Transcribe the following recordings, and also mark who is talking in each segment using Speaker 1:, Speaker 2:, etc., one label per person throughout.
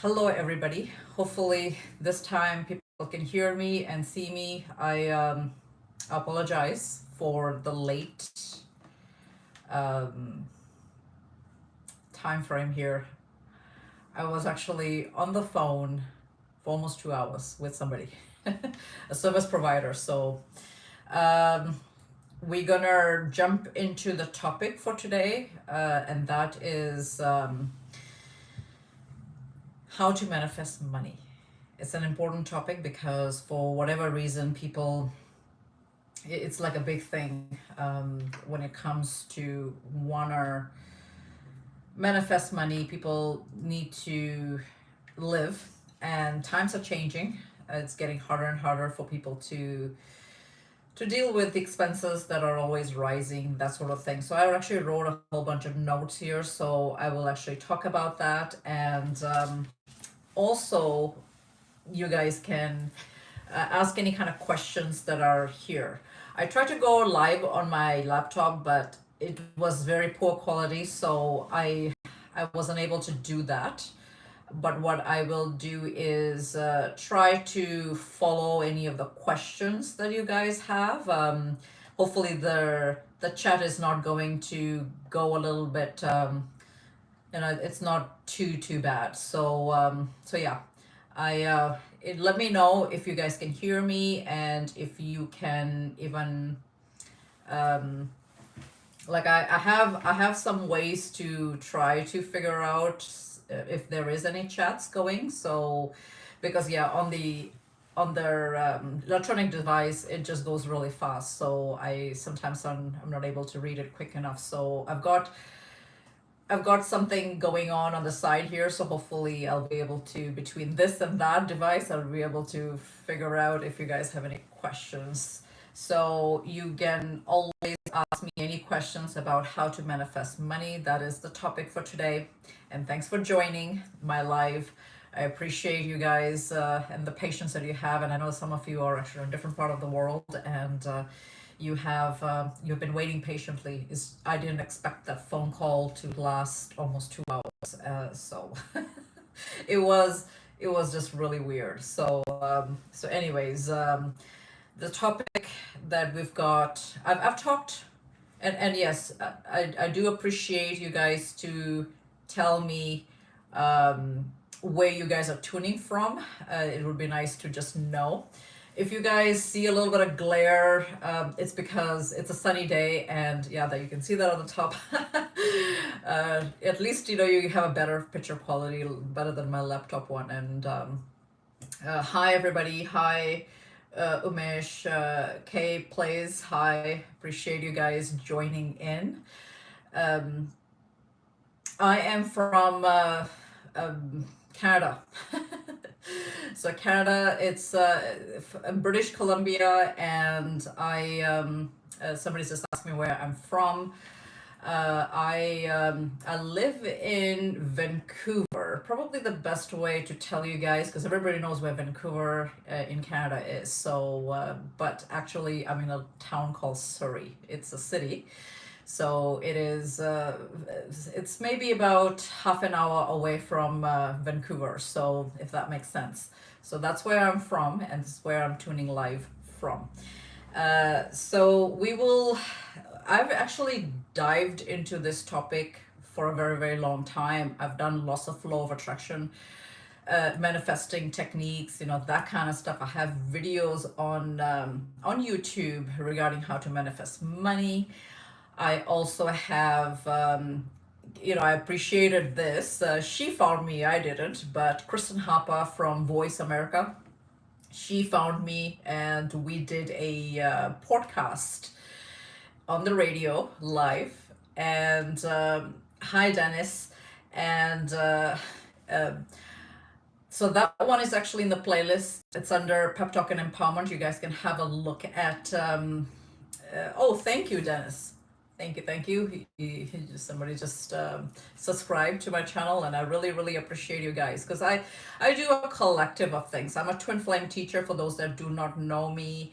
Speaker 1: Hello, everybody. Hopefully, this time people can hear me and see me. I apologize for the late um, time frame here. I was actually on the phone for almost 2 hours with somebody, a service provider. So, um, we're gonna jump into the topic for today, and that is how to manifest money. It's an important topic because for whatever reason people it's like a big thing when it comes to wanna manifest money. People need to live, and times are changing. It's getting harder and harder for people to deal with the expenses that are always rising, that sort of thing. So I actually wrote a whole bunch of notes here, so I will actually talk about that. And also, you guys can ask any kind of questions that are here. I tried to go live on my laptop, but it was very poor quality, so I wasn't able to do that. But what I will do is try to follow any of the questions that you guys have. Hopefully, the chat is not going to go a little bit. It's not too bad. So yeah, let me know if you guys can hear me and if you can even um, I have some ways to try to figure out if there is any chats going. So because yeah, on their electronic device it just goes really fast, so I sometimes I'm not able to read it quick enough. So I've got something going on the side here, so hopefully I'll be able to, between this and that device, I'll be able to figure out if you guys have any questions. So you can always ask me any questions about how to manifest money. That is the topic for today. And thanks for joining my live. I appreciate you guys and the patience that you have. And I know some of you are actually in a different part of the world, and you've been waiting patiently. I didn't expect that phone call to last almost 2 hours. So it was just really weird. So anyways, the topic that we've got, I've talked, and yes, I do appreciate you guys to tell me where you guys are tuning from. It would be nice to just know. If you guys see a little bit of glare, it's because it's a sunny day, and yeah, that you can see that on the top. At least you have a better picture quality, better than my laptop one. And hi everybody, hi Umesh, Kay plays, hi, appreciate you guys joining in. I am from Canada. So Canada, it's British Columbia, and somebody's just asked me where I'm from. I live in Vancouver. Probably the best way to tell you guys, because everybody knows where Vancouver in Canada is. So, but actually, I'm in a town called Surrey. It's a city. So it is. It's maybe about half an hour away from Vancouver. So if that makes sense. So that's where I'm from, and this is where I'm tuning live from. So we will. I've actually dived into this topic for a very, very long time. I've done lots of law of attraction, manifesting techniques, that kind of stuff. I have videos on YouTube regarding how to manifest money. I also have, I appreciated this. She found me, I didn't, but Kristen Harper from Voice America, she found me, and we did a podcast on the radio live. And hi Dennis. And so that one is actually in the playlist. It's under Pep Talk and Empowerment. You guys can have a look at oh, thank you, Dennis. Thank you. Somebody just subscribed to my channel, and I really, really appreciate you guys, because I do a collective of things. I'm a twin flame teacher, for those that do not know me.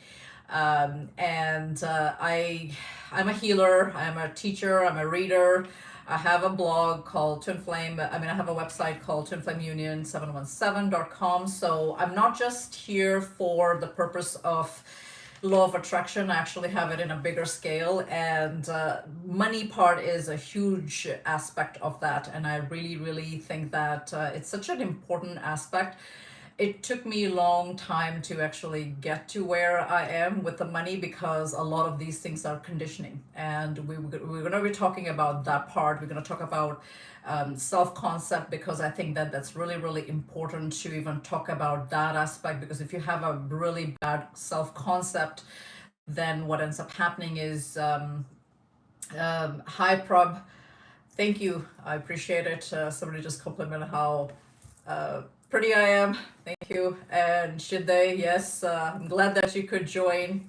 Speaker 1: And I'm a healer, I'm a teacher, I'm a reader, I have a blog called I have a website called twinflameunion717.com. So I'm not just here for the purpose of law of attraction. I actually have it in a bigger scale, and money part is a huge aspect of that. And I really, really think that it's such an important aspect. It took me a long time to actually get to where I am with the money, because a lot of these things are conditioning. And we're going to be talking about that part. We're going to talk about self concept, because I think that that's really, really important to even talk about that aspect. Because if you have a really bad self concept, then what ends up happening is high prob. Thank you. I appreciate it. Somebody just complimented how pretty I am. Thank you. And should they? Yes. I'm glad that you could join.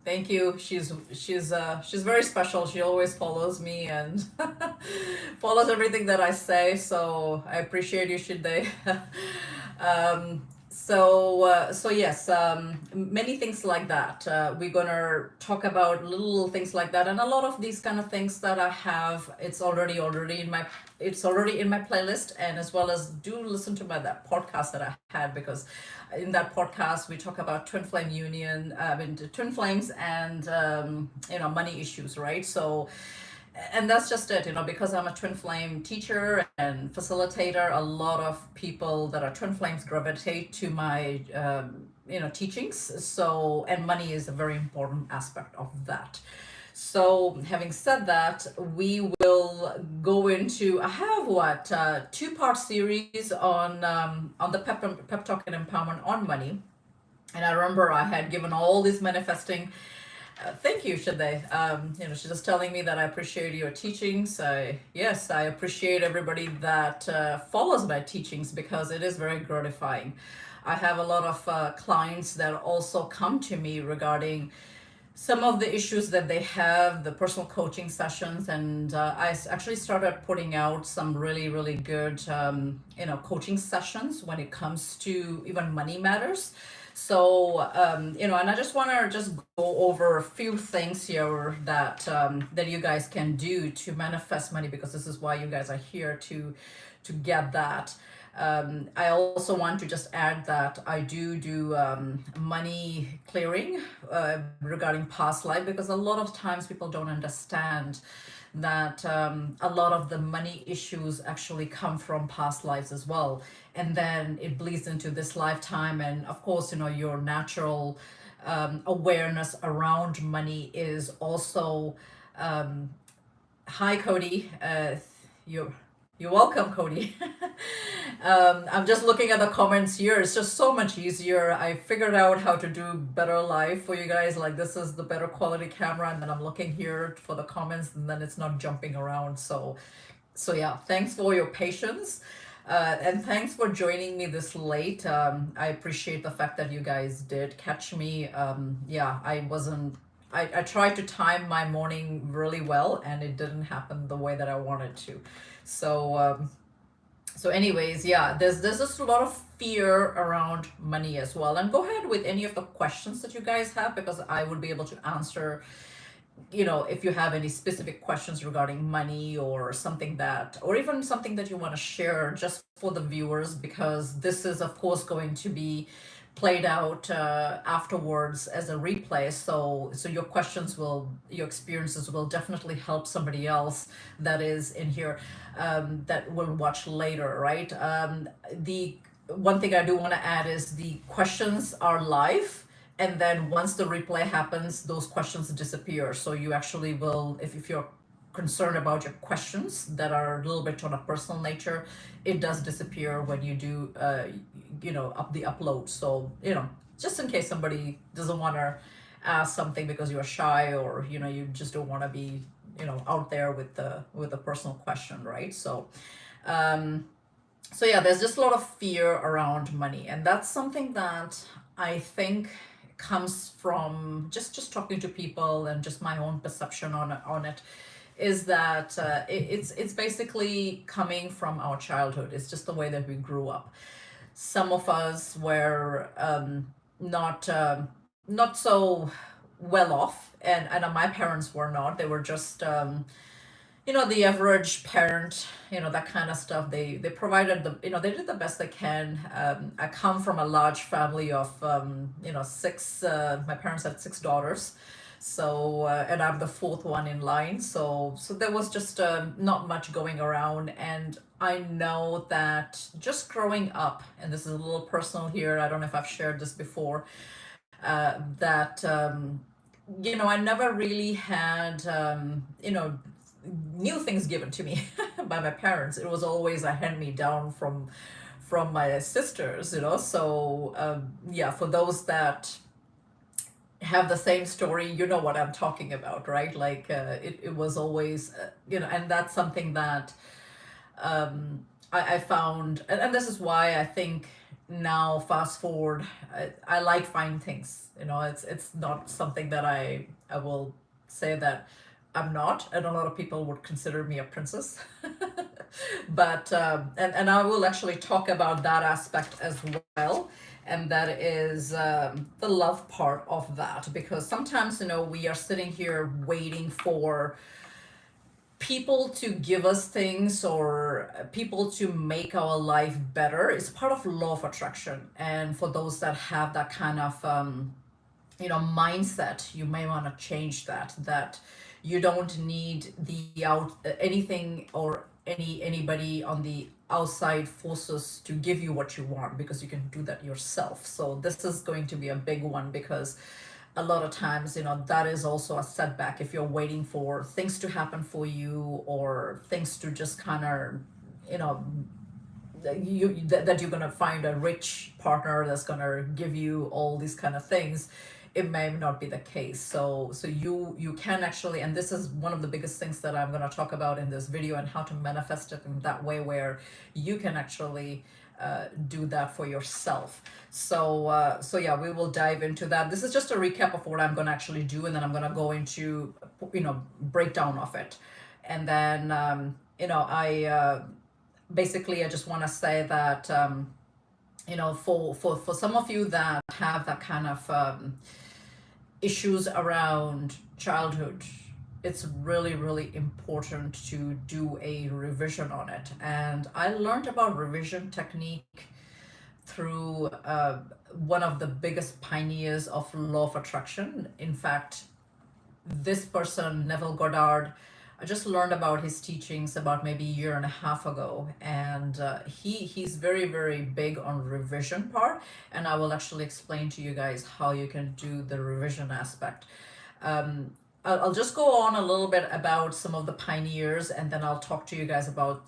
Speaker 1: Thank you. She's very special. She always follows me and follows everything that I say. So I appreciate you. Should they? So yes, many things like that. We're gonna talk about little things like that, and a lot of these kind of things that I have. It's already in my playlist, and as well as do listen to that podcast that I had, because in that podcast we talk about twin flame union, twin flames, and money issues, right? So, and that's just it, because I'm a twin flame teacher and facilitator. A lot of people that are twin flames gravitate to my teachings. So, and money is a very important aspect of that. So, having said that, we will go into, I have what, two-part series on the pep talk and empowerment on money. And I remember I had given all this manifesting. Thank you, Shade. She's just telling me that I appreciate your teachings. Yes, I appreciate everybody that follows my teachings, because it is very gratifying. I have a lot of clients that also come to me regarding some of the issues that they have, the personal coaching sessions, and I actually started putting out some really, really good, coaching sessions when it comes to even money matters. So, and I just want to just go over a few things here that you guys can do to manifest money, because this is why you guys are here to get that. I also want to just add that I do money clearing regarding past life, because a lot of times people don't understand that a lot of the money issues actually come from past lives as well, and then it bleeds into this lifetime. And of course, your natural awareness around money is also hi Cody. You're welcome, Cody. I'm just looking at the comments here. It's just so much easier. I figured out how to do better live for you guys. Like, this is the better quality camera, and then I'm looking here for the comments, and then it's not jumping around. So yeah, thanks for your patience. And thanks for joining me this late. I appreciate the fact that you guys did catch me. Yeah, I tried to time my morning really well, and it didn't happen the way that I wanted to. So anyways, yeah, there's just a lot of fear around money as well. And go ahead with any of the questions that you guys have, because I would be able to answer, if you have any specific questions regarding money, or something that, or even something that you want to share just for the viewers, because this is of course going to be played out afterwards as a replay. So your experiences will definitely help somebody else that is in here, that will watch later, right? The one thing I do want to add is the questions are live, and then once the replay happens, those questions disappear. So you actually will, if you're concerned about your questions that are a little bit on a personal nature, it does disappear when you do up the upload. So just in case somebody doesn't want to ask something because you're shy, or you just don't want to be out there with the personal question, right? So yeah, there's just a lot of fear around money, and that's something that I think comes from just talking to people, and just my own perception on it is that it's basically coming from our childhood. It's just the way that we grew up. Some of us were not so well off, and my parents were not. They were just the average parent, that kind of stuff. They provided they did the best they can. I come from a large family of six. My parents had six daughters, so and I'm the fourth one in line. So there was just not much going around, and I know that just growing up, and this is a little personal here. I don't know if I've shared this before. That I never really had new things given to me by my parents. It was always a hand me down from my sisters. Yeah, for those that have the same story, you know what I'm talking about, right? Like it was always and that's something that I found, and this is why I think now, fast forward, I like fine things. It's not something that I will say that I'm not, and a lot of people would consider me a princess. But and I will actually talk about that aspect as well, and that is the love part of that, because sometimes we are sitting here waiting for people to give us things, or people to make our life better. Is part of law of attraction, and for those that have that kind of mindset, you may want to change that you don't need the out anything, or anybody on the outside forces to give you what you want, because you can do that yourself. So this is going to be a big one, because a lot of times that is also a setback. If you're waiting for things to happen for you, or things to just kind of you know that you're going to find a rich partner that's going to give you all these kind of things, it may not be the case. So you can actually, and this is one of the biggest things that I'm going to talk about in this video, and how to manifest it in that way, where you can actually do that for yourself. So yeah, we will dive into that. This is just a recap of what I'm going to actually do, and then I'm going to go into breakdown of it. And then I basically, I just want to say that for some of you that have that kind of issues around childhood, it's really, really important to do a revision on it. And I learned about revision technique through one of the biggest pioneers of law of attraction. In fact, this person, Neville Goddard, I just learned about his teachings about maybe a year and a half ago, and he's very, very big on revision part, and I will actually explain to you guys how you can do the revision aspect. I'll just go on a little bit about some of the pioneers, and then I'll talk to you guys about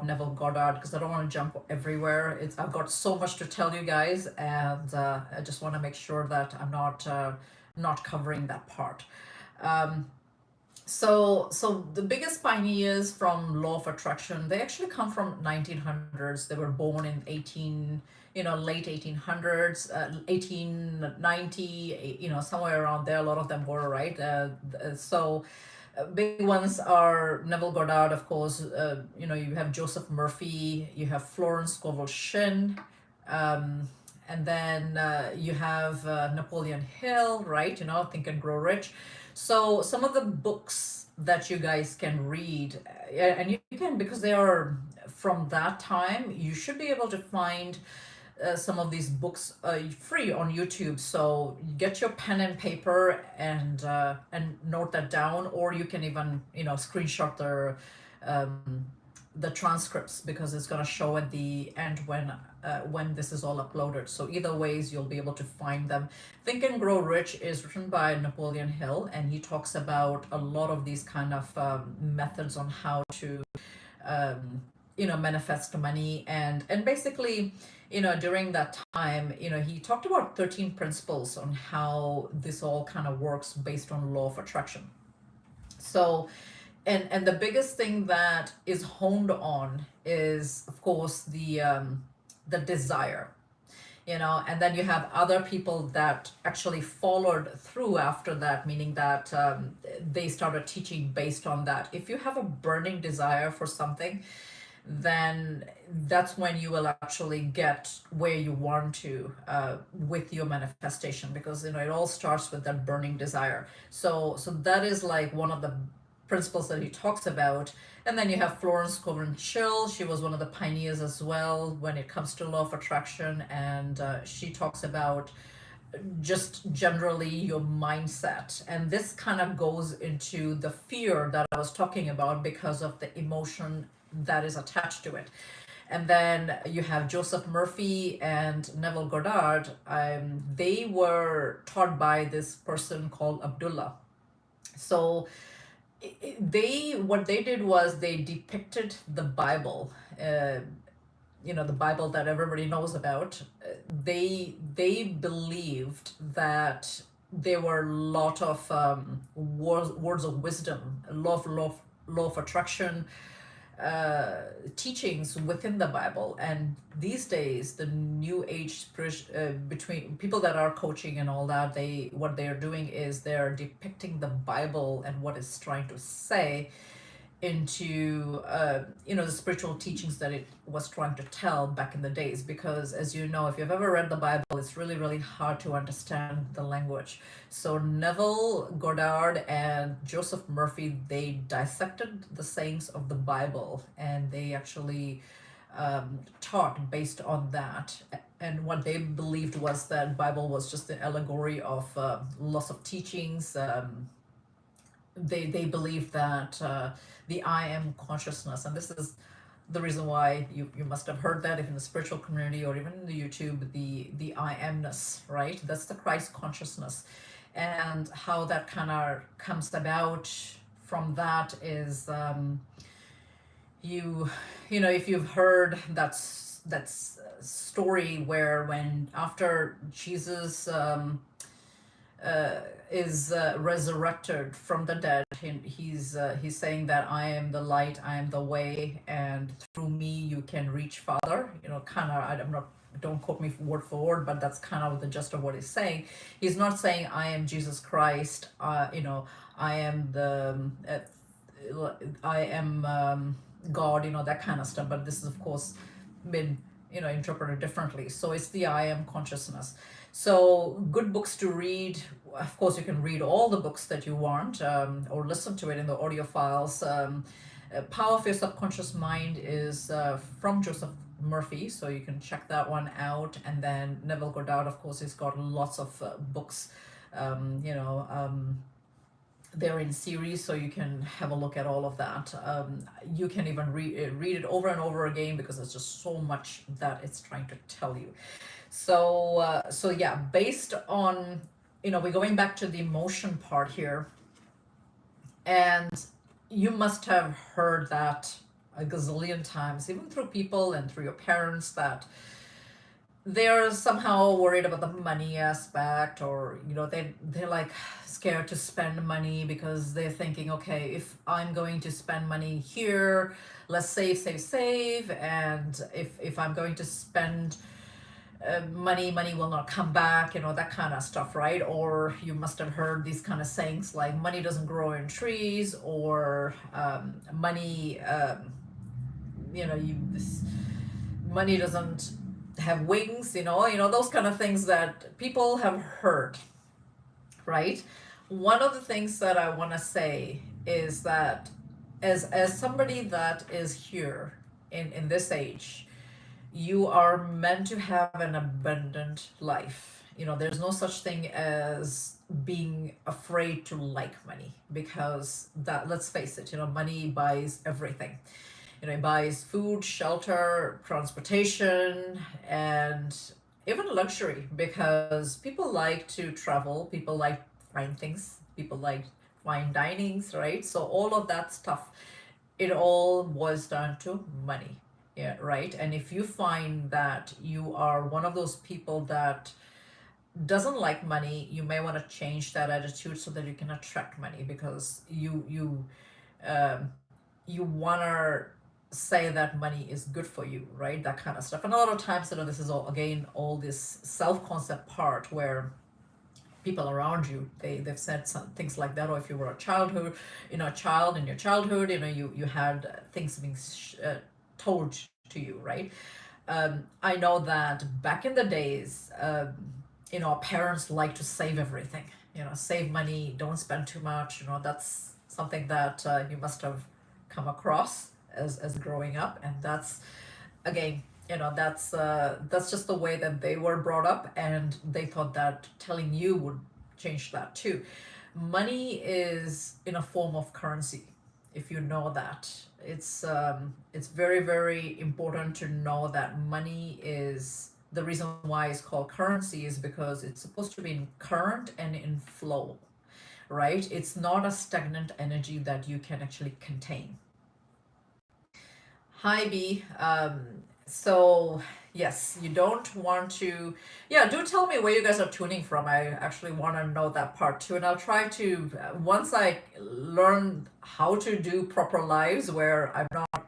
Speaker 1: Neville Goddard, because I don't want to jump everywhere. I've got so much to tell you guys, and I just want to make sure that I'm not covering that part. Um, so the biggest pioneers from law of attraction, they actually come from 1900s. They were born in late 1800s, 1890, somewhere around there. A lot of them were, right. Big ones are Neville Goddard, of course. You have Joseph Murphy, you have Florence Scovel Shinn, and then you have Napoleon Hill, right? Think and Grow Rich. So some of the books that you guys can read, and you can, because they are from that time, you should be able to find some of these books free on YouTube. So get your pen and paper, and note that down, or you can even screenshot the transcripts, because it's going to show at the end when this is all uploaded. So either ways, you'll be able to find them. Think and Grow Rich is written by Napoleon Hill, and he talks about a lot of these kind of methods on how to manifest money, and basically during that time, he talked about 13 principles on how this all kind of works based on law of attraction. So and the biggest thing that is honed on is, of course, the desire, and then you have other people that actually followed through after that, meaning that they started teaching based on that. If you have a burning desire for something, then that's when you will actually get where you want to with your manifestation, because it all starts with that burning desire. So that is like one of the principles that he talks about. And then you have Florence Coven Chill. She was one of the pioneers as well when it comes to law of attraction, and she talks about just generally your mindset. And this kind of goes into the fear that I was talking about because of the emotion that is attached to it. And then you have Joseph Murphy and Neville Goddard. They were taught by this person called Abdullah. So they what they did was they depicted the Bible, the Bible that everybody knows about. They believed that there were a lot of words of wisdom, law of attraction, teachings within the Bible. And these days, the new age between people that are coaching and all that, what they're doing is they're depicting the Bible and what it's trying to say into the spiritual teachings that it was trying to tell back in the days. Because as you know, if you've ever read the Bible, it's really, really hard to understand the language. So Neville Goddard and Joseph Murphy, they dissected the sayings of the Bible, and they actually taught based on that. And what they believed was that Bible was just an allegory of lots of teachings. They believe that the I am consciousness, and this is the reason why you must have heard that if in the spiritual community or even in the YouTube, the I amness, right? That's the Christ consciousness. And how that kind of comes about from that is if you've heard that story where when after Jesus is resurrected from the dead, he's saying that I am the light, I am the way, and through me you can reach Father. Kind of, I'm not, don't quote me word for word, but that's kind of the gist of what he's saying. He's not saying I am Jesus Christ, I am God, that kind of stuff. But this is of course been interpreted differently. So it's the I am consciousness. So good books to read. Of course, you can read all the books that you want, or listen to it in the audio files. Power of Your Subconscious Mind is from Joseph Murphy, so you can check that one out. And then Neville Goddard, of course, he's got lots of books. They're in series, so you can have a look at all of that. You can even read it over and over again because there's just so much that it's trying to tell you. So yeah, based on, we're going back to the emotion part here, and you must have heard that a gazillion times, even through people and through your parents, that they're somehow worried about the money aspect, or they're like scared to spend money because they're thinking, okay, if I'm going to spend money here, let's save, and if I'm going to spend money will not come back, that kind of stuff, right? Or you must have heard these kind of sayings like money doesn't grow in trees, or money money doesn't have wings, those kind of things that people have heard, right? One of the things that I want to say is that as somebody that is here in this age, you are meant to have an abundant life. There's no such thing as being afraid to like money, because that, let's face it, money buys everything. It buys food, shelter, transportation, and even luxury, because people like to travel, people like fine things, people like fine dinings, right? So all of that stuff, it all boils down to money. Yeah, right. And if you find that you are one of those people that doesn't like money, you may want to change that attitude so that you can attract money, because you want to say that money is good for you, right? That kind of stuff. And a lot of times, this is all this self-concept part where people around you, they've said some things like that. Or if you were a child in your childhood, you had things being told to you, right? I know that back in the days, our parents like to save everything, save money, don't spend too much, that's something that you must have come across as growing up, and that's again, that's just the way that they were brought up, and they thought that telling you would change that too. Money is in a form of currency, if you know that. It's very, very important to know that money is the reason why it's called currency is because it's supposed to be in current and in flow, right? It's not a stagnant energy that you can actually contain. Hi B. So yes, you don't want to. Yeah, do tell me where you guys are tuning from. I actually want to know that part too, and I'll try to once I learn how to do proper lives where I'm not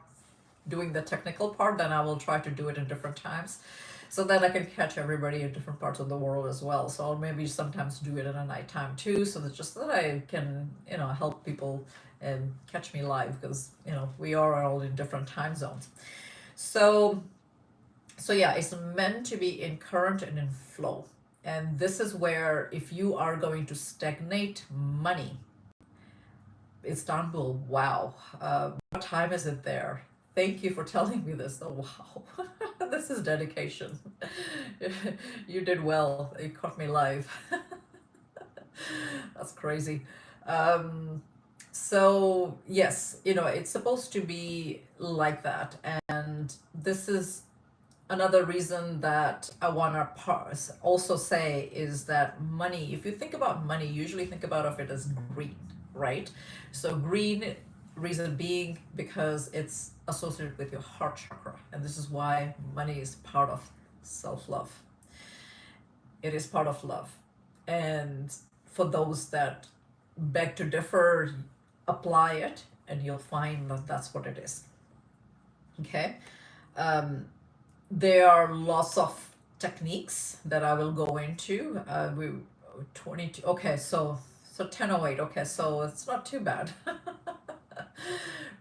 Speaker 1: doing the technical part, then I will try to do it in different times, so that I can catch everybody in different parts of the world as well. So I'll maybe sometimes do it at a nighttime too, so that just that I can help people and catch me live, because we are all in different time zones. So yeah, it's meant to be in current and in flow. And this is where if you are going to stagnate money, Istanbul, wow. What time is it there? Thank you for telling me this. Oh, wow. This is dedication. You did well. You caught me live. That's crazy. So yes, it's supposed to be like that. And this is another reason that I want to also say is that money, if you think about money, you usually think about it as green, right? So green, reason being because it's associated with your heart chakra, and this is why money is part of self-love. It is part of love. And for those that beg to differ, apply it and you'll find that that's what it is. Okay. There are lots of techniques that I will go into. We 22. Okay, so 10:08. Okay, so it's not too bad.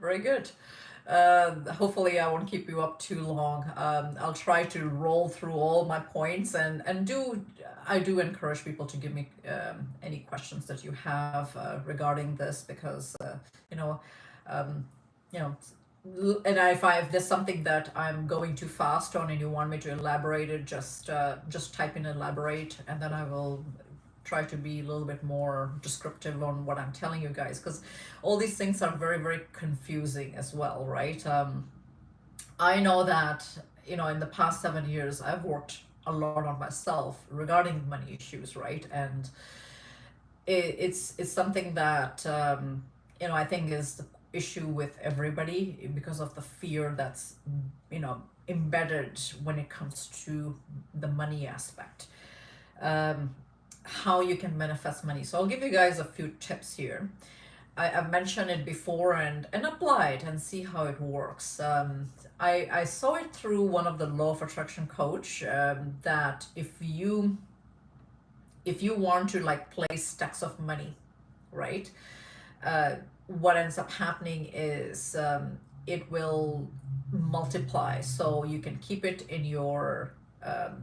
Speaker 1: Very good. Hopefully I won't keep you up too long. I'll try to roll through all my points, and I do encourage people to give me any questions that you have regarding this, because you know you know and if there's something that I'm going too fast on and you want me to elaborate it, just type in elaborate, and then I will try to be a little bit more descriptive on what I'm telling you guys, because all these things are very, very confusing as well, right? I know that in the past 7 years I've worked a lot on myself regarding money issues, right? And it's something that I think is the issue with everybody, because of the fear that's embedded when it comes to the money aspect. How you can manifest money. So I'll give you guys a few tips here. I've mentioned it before, and apply it and see how it works. I saw it through one of the law of attraction coach, that if you want to like place stacks of money, right? What ends up happening is it will multiply. So you can keep it in your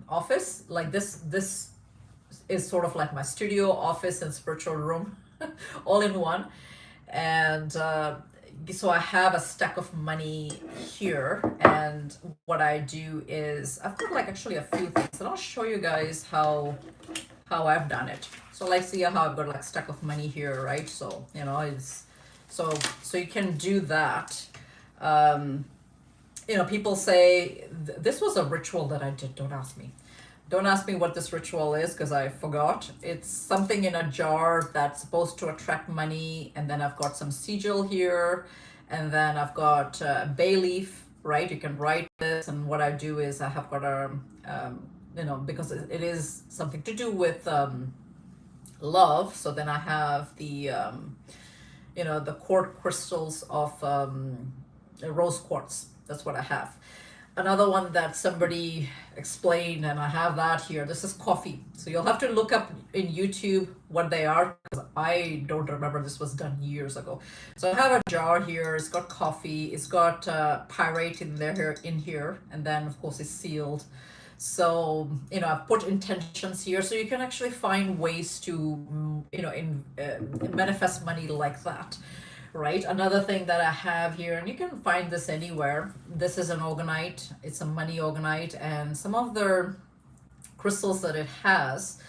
Speaker 1: office. Like this is sort of like my studio, office, and spiritual room all in one. And so I have a stack of money here, and what I do is I've got like actually a few things, and I'll show you guys how I've done it. So like, see how I've got like a stack of money here, right? So it's so you can do that. People say this was a ritual that I did. Don't ask me what this ritual is, because I forgot. It's something in a jar that's supposed to attract money, and then I've got some sigil here, and then I've got bay leaf, right? You can write this, and what I do is I have got a, because it is something to do with love. So then I have the, the quartz crystals of rose quartz. That's what I have. Another one that somebody explained, and I have that here. This is coffee. So you'll have to look up in YouTube what they are, because I don't remember. This was done years ago. So I have a jar here. It's got coffee. It's got pyrite in here, and then of course it's sealed. So I've put intentions here, so you can actually find ways to manifest money like that. right? Another thing that I have here, and you can find this anywhere, this is an organite, it's a money organite, and some of the crystals that it has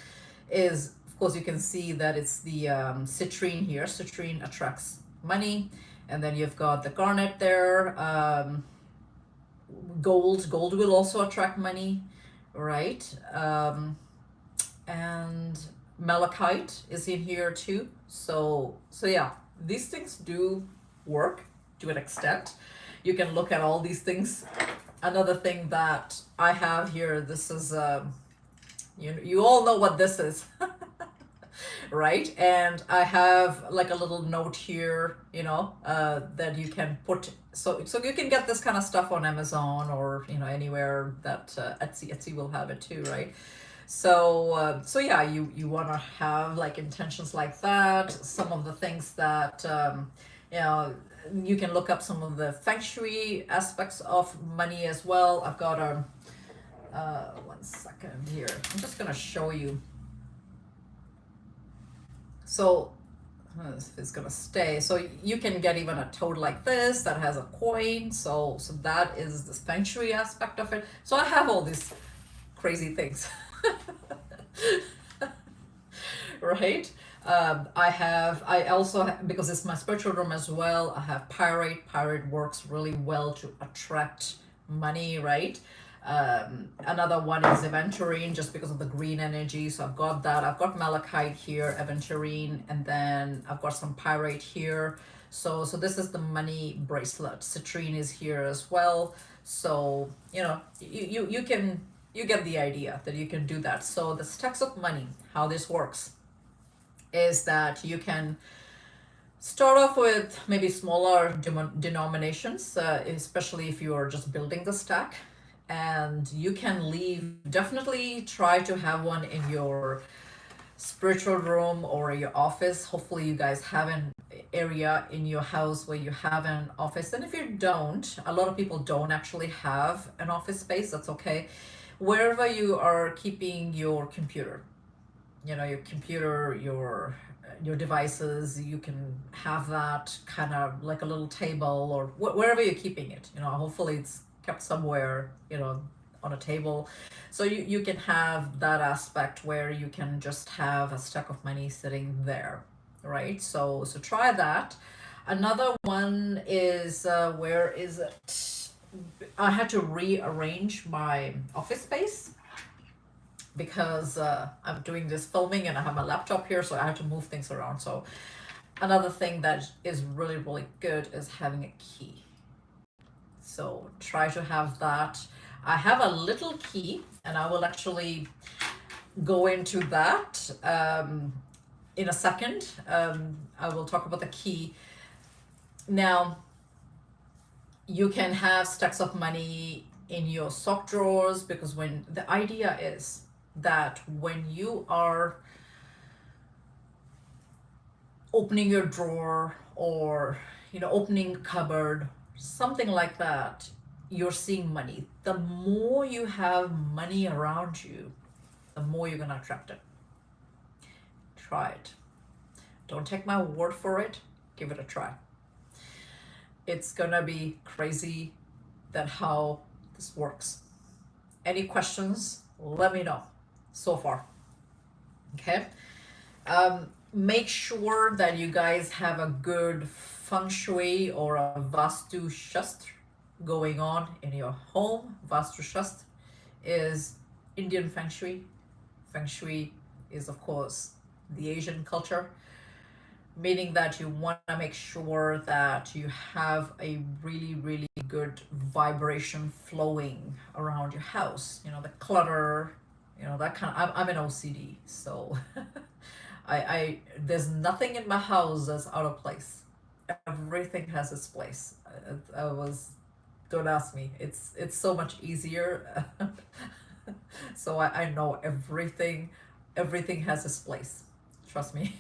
Speaker 1: is, of course, you can see that it's the citrine here. Citrine attracts money, and then you've got the garnet there. Gold will also attract money, right? And malachite is in here too. So yeah, these things do work to an extent. You can look at all these things. Another thing that I have here, this is you all know what this is. Right? And I have like a little note here, that you can put, so you can get this kind of stuff on Amazon or anywhere that Etsy will have it too, right? So yeah, you want to have like intentions like that. Some of the things that you can look up some of the feng shui aspects of money as well. I've got a 1 second here. I'm just gonna show you. So it's gonna stay. So you can get even a toad like this that has a coin. So that is the feng shui aspect of it. So I have all these crazy things, right? I also because it's my spiritual room as well. I have pyrite. Pyrite works really well to attract money, right? Another one is aventurine, just because of the green energy. So I've got that. I've got malachite here, aventurine, and then I've got some pyrite here. So this is the money bracelet. Citrine is here as well. So you get the idea that you can do that. So the stacks of money, how this works is that you can start off with maybe smaller denominations, especially if you are just building the stack. And you can definitely try to have one in your spiritual room or your office. Hopefully you guys have an area in your house where you have an office. And if you don't, a lot of people don't actually have an office space, that's okay. Wherever you are keeping your computer, your computer, your devices, you can have that kind of like a little table or wherever you're keeping it. Hopefully it's kept somewhere, on a table. So you can have that aspect where you can just have a stack of money sitting there, right? So try that. Another one is, where is it? I had to rearrange my office space because I'm doing this filming and I have my laptop here, so I had to move things around. So another thing that is really, really good is having a key. So try to have that. I have a little key, and I will actually go into that in a second. I will talk about the key. Now, you can have stacks of money in your sock drawers, because the idea is that when you are opening your drawer or opening a cupboard, something like that, you're seeing money. The more you have money around you, the more you're gonna attract it. Try it. Don't take my word for it. Give it a try. It's gonna be crazy that how this works. Any questions? Let me know. So far, okay. Make sure that you guys have a good feng shui or a vastu shastra going on in your home. Vastu shastra is Indian feng shui. Feng shui is, of course, the Asian culture, meaning that you want to make sure that you have a really, really good vibration flowing around your house. The clutter, that kind of, I'm an OCD, so I there's nothing in my house that's out of place. Everything has its place. Don't ask me. It's so much easier. So I know everything has its place. Trust me.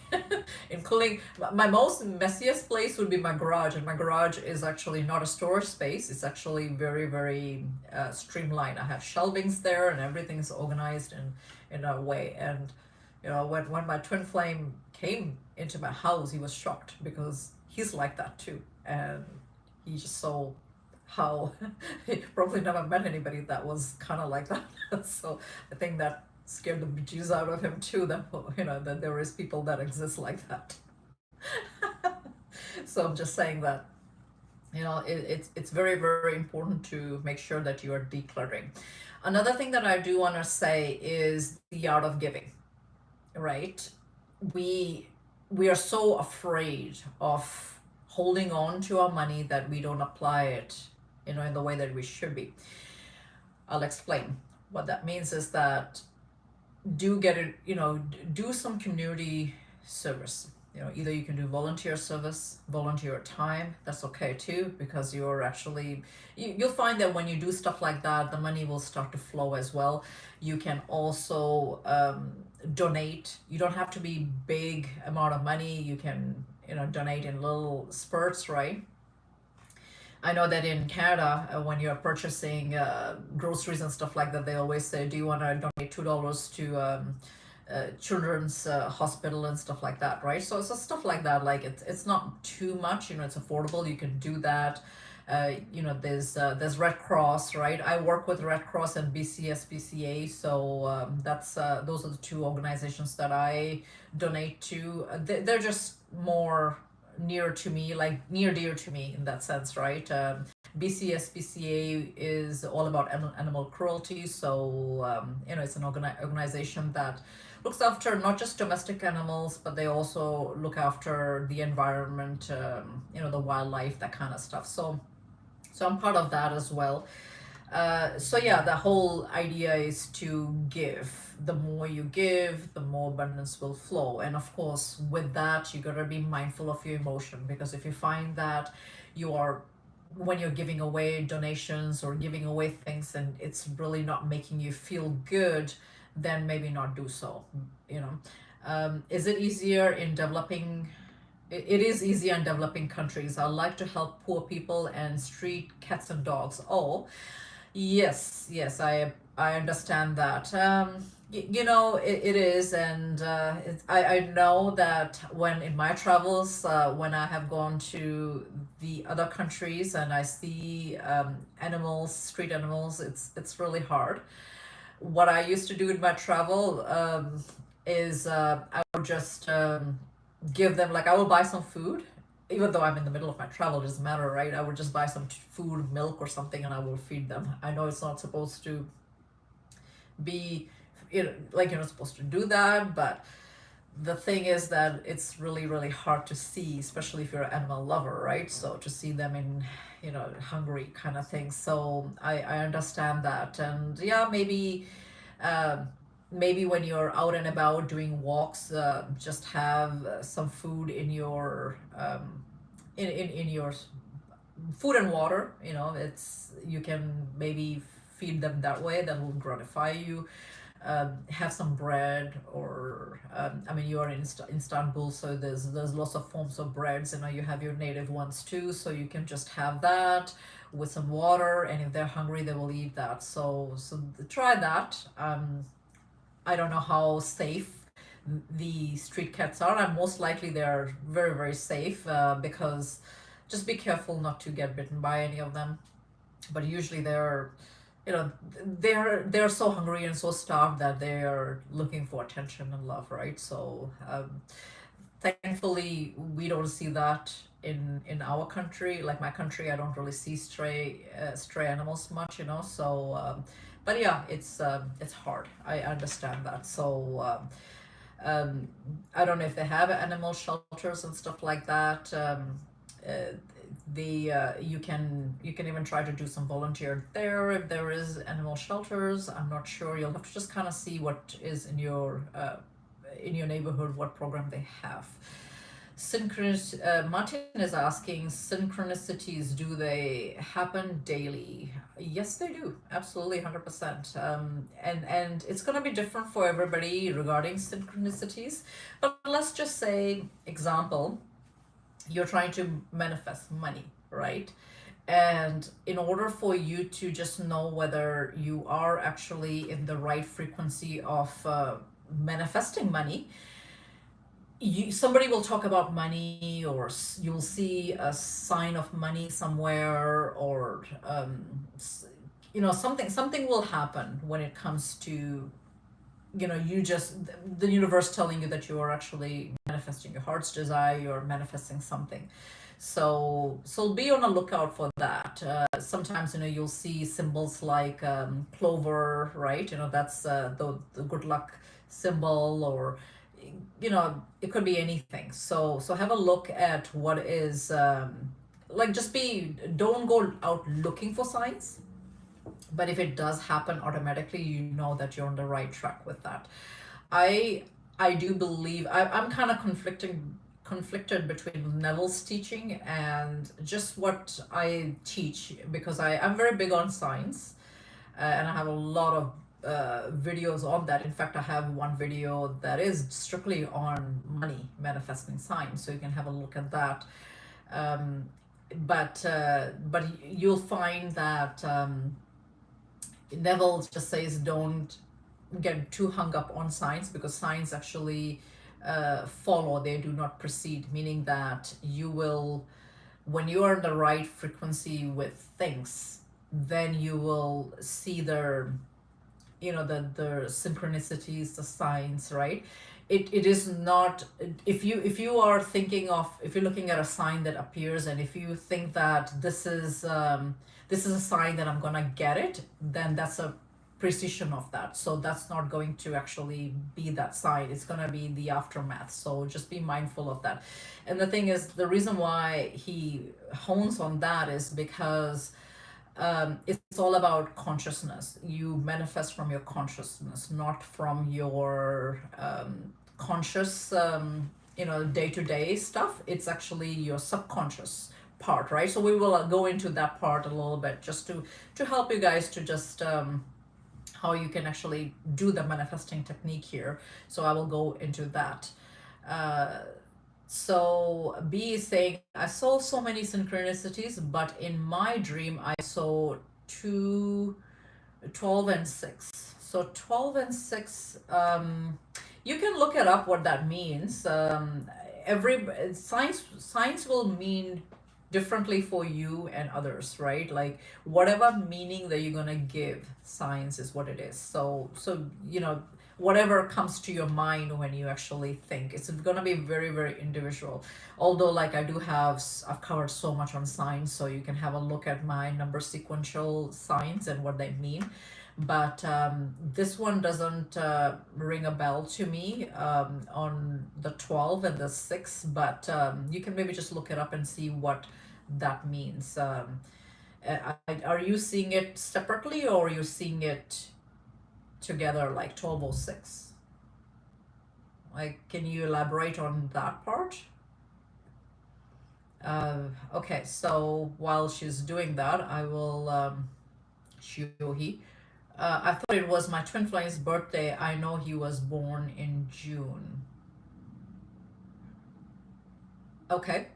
Speaker 1: Including my most messiest place would be my garage, and my garage is actually not a storage space. It's actually very, very streamlined. I have shelvings there, and everything's organized in a way. And when my twin flame came into my house, he was shocked because he's like that too. And he just saw how he probably never met anybody that was kind of like that. So I think that scared the bejesus out of him too, that, that there is people that exist like that. So I'm just saying that, it's very, very important to make sure that you are decluttering. Another thing that I do want to say is the art of giving, right? We we are so afraid of holding on to our money that we don't apply it, in the way that we should be. I'll explain. What that means is that do get it, do some community service. Either you can do volunteer service, volunteer time. That's okay too, because you're actually, you'll find that when you do stuff like that, the money will start to flow as well. You can also donate. You don't have to be big amount of money. You can, donate in little spurts, right? I know that in Canada, when you're purchasing groceries and stuff like that, they always say, "Do you want to donate $2 to children's hospital and stuff like that?" Right? So stuff like that, like it's not too much. It's affordable. You can do that. There's Red Cross, right? I work with Red Cross and BCSBCA, so that's those are the two organizations that I donate to. They're just more near to me, like near dear to me in that sense, right? BCSBCA is all about animal cruelty, so it's an organization that looks after not just domestic animals, but they also look after the environment, the wildlife, that kind of stuff. So I'm part of that as well. So yeah, the whole idea is to give. The more you give, the more abundance will flow. And of course, with that, you gotta be mindful of your emotion, because if you find that you are, when you're giving away donations or giving away things and it's really not making you feel good, then maybe not do so. Is it easier in developing? It is easier in developing countries. I like to help poor people and street cats and dogs. Oh, yes, yes, I understand that. It is, and I know that when in my travels, when I have gone to the other countries and I see animals, street animals, it's really hard. What I used to do in my travel is I would just give them, like, I will buy some food, even though I'm in the middle of my travel. It doesn't matter, right? I would just buy some food, milk or something, and I will feed them. I know it's not supposed to be, like, you're not supposed to do that, but the thing is that it's really, really hard to see, especially if you're an animal lover, right? So to see them in, hungry kind of thing. So I understand that. And yeah, uh, maybe when you're out and about doing walks, just have some food in your in your food and water. You can maybe feed them that way. That will gratify you. Have some bread, or you are in Istanbul, so there's lots of forms of breads. You have your native ones too, so you can just have that with some water, and if they're hungry, they will eat that. So try that. I don't know how safe the street cats are. And most likely they're very, very safe, because just be careful not to get bitten by any of them. But usually they're so hungry and so starved that they are looking for attention and love, right? So thankfully we don't see that in our country. Like my country, I don't really see stray animals much, so but yeah, it's hard. I understand that. So I don't know if they have animal shelters and stuff like that. You can even try to do some volunteer there if there is animal shelters. I'm not sure. You'll have to just kind of see what is in your neighborhood, what program they have. Martin is asking, synchronicities, do they happen daily? Yes, they do. Absolutely, 100%. And it's going to be different for everybody regarding synchronicities. But let's just say, example, you're trying to manifest money, right? And in order for you to just know whether you are actually in the right frequency of manifesting money, somebody will talk about money, or you'll see a sign of money somewhere, or something will happen when it comes to, you just, the universe telling you that you are actually manifesting your heart's desire, you're manifesting something. So be on the lookout for that. Sometimes, you'll see symbols like clover, right? That's the good luck symbol, or it could be anything. So have a look at what is, like, don't go out looking for signs, but if it does happen automatically, you know that you're on the right track with that. I i do believe, I'm kind of conflicted between Neville's teaching and just what I teach, because I'm very big on science, and I have a lot of videos on that. In fact, I have one video that is strictly on money manifesting signs, so you can have a look at that. um, but you'll find that Neville just says don't get too hung up on signs, because signs actually follow, they do not precede, meaning that you will, when you are in the right frequency with things, then you will see the synchronicities, the signs, right? It is not, if you are thinking of, if you're looking at a sign that appears, and if you think that this is a sign that I'm gonna get it, then that's a precision of that. So that's not going to actually be that sign, it's gonna be the aftermath. So just be mindful of that. And the thing is, the reason why he hones on that is because it's all about consciousness. You manifest from your consciousness, not from your conscious, day-to-day stuff. It's actually your subconscious part, right? So we will go into that part a little bit, just to help you guys to just how you can actually do the manifesting technique here. So I will go into that. uh, so B is saying, I saw so many synchronicities, but in my dream I saw two, 12 and 6. So 12 and 6, you can look it up what that means. Every science will mean differently for you and others, right? Like, whatever meaning that you're gonna give science is what it is. So whatever comes to your mind when you actually think, it's gonna be very, very individual. Although, like, I've covered so much on signs, so you can have a look at my number sequential signs and what they mean. But this one doesn't ring a bell to me on the 12 and the 6. But you can maybe just look it up and see what that means. Are you seeing it separately, or are you seeing it together, like 1206? Like, can you elaborate on that part? Okay, so while she's doing that, I will Shuhi. I thought it was my twin flame's birthday. I know he was born in June. Okay.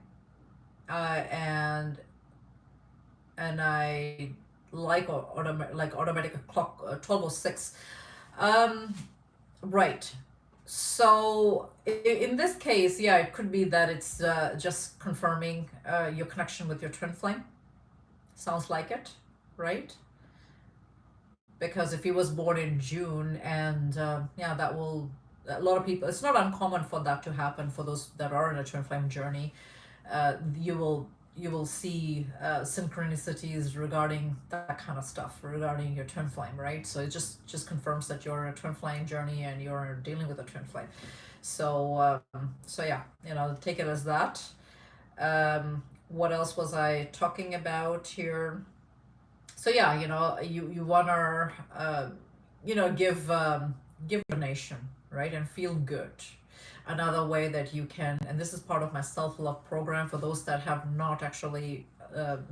Speaker 1: And I like automatic clock 1206. Right. So in this case, yeah, it could be that it's just confirming your connection with your twin flame. Sounds like it, right? Because if he was born in June, and yeah, that will, a lot of people, it's not uncommon for that to happen for those that are in a twin flame journey. You will see synchronicities regarding that kind of stuff, regarding your twin flame, right? So it just confirms that you're in a twin flame journey and you're dealing with a twin flame. So yeah, take it as that. What else was I talking about here? So yeah, you wanna give donation, right, and feel good. Another way that you can, and this is part of my self-love program, for those that have not actually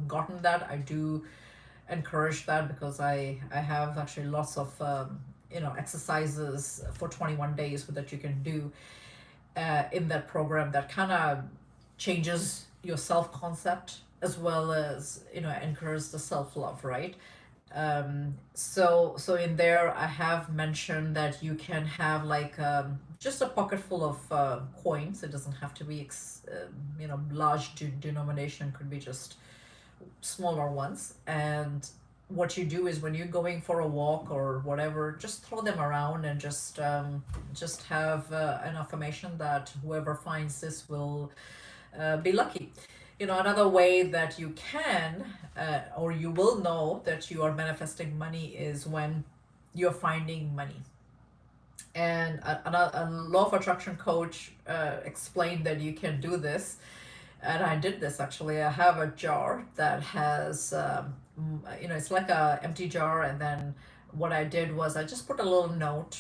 Speaker 1: gotten that, I do encourage that, because I have actually lots of exercises for 21 days that you can do in that program, that kind of changes your self-concept, as well as encourages the self-love, right? So in there, I have mentioned that you can have like just a pocket full of coins. It doesn't have to be large denomination. Could be just smaller ones. And what you do is when you're going for a walk or whatever, just throw them around and just have an affirmation that whoever finds this will be lucky. Another way that you can or you will know that you are manifesting money is when you're finding money. And a law of attraction coach explained that you can do this, and I did this actually. I have a jar that has it's like a empty jar, and then what I did was I just put a little note.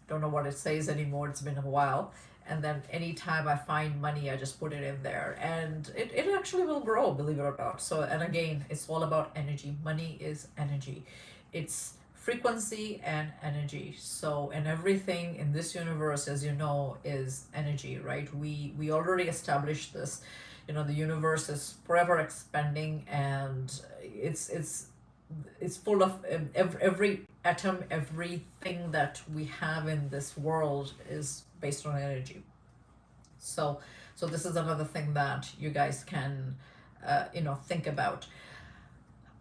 Speaker 1: Don't know what it says anymore, it's been a while. And then anytime I find money, I just put it in there, and it actually will grow, believe it or not. So, and again, it's all about energy. Money is energy. It's frequency and energy. So, and everything in this universe, as you know, is energy, right? We already established this. The universe is forever expanding, and it's full of every atom, everything that we have in this world is based on energy. So this is another thing that you guys can think about.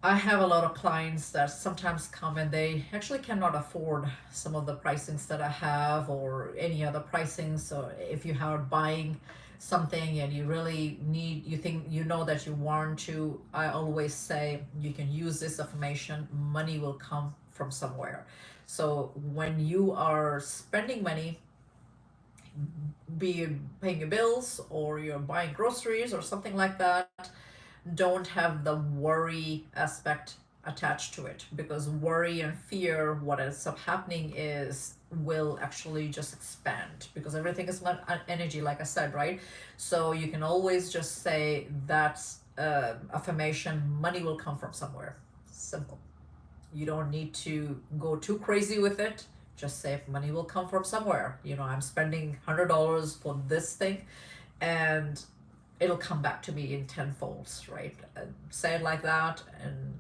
Speaker 1: I have a lot of clients that sometimes come and they actually cannot afford some of the pricings that I have or any other pricings. So if you are buying something and you really need, you think, that you want to, I always say you can use this affirmation: money will come from somewhere. So when you are spending money, be it paying your bills or you're buying groceries or something like that, don't have the worry aspect attached to it, because worry and fear, what ends up happening is, will actually just expand, because everything is energy, like I said, right? So you can always just say that affirmation: money will come from somewhere. Simple. You don't need to go too crazy with it. Just say money will come from somewhere. I'm spending $100 for this thing, and it'll come back to me in tenfolds, right? Say it like that, and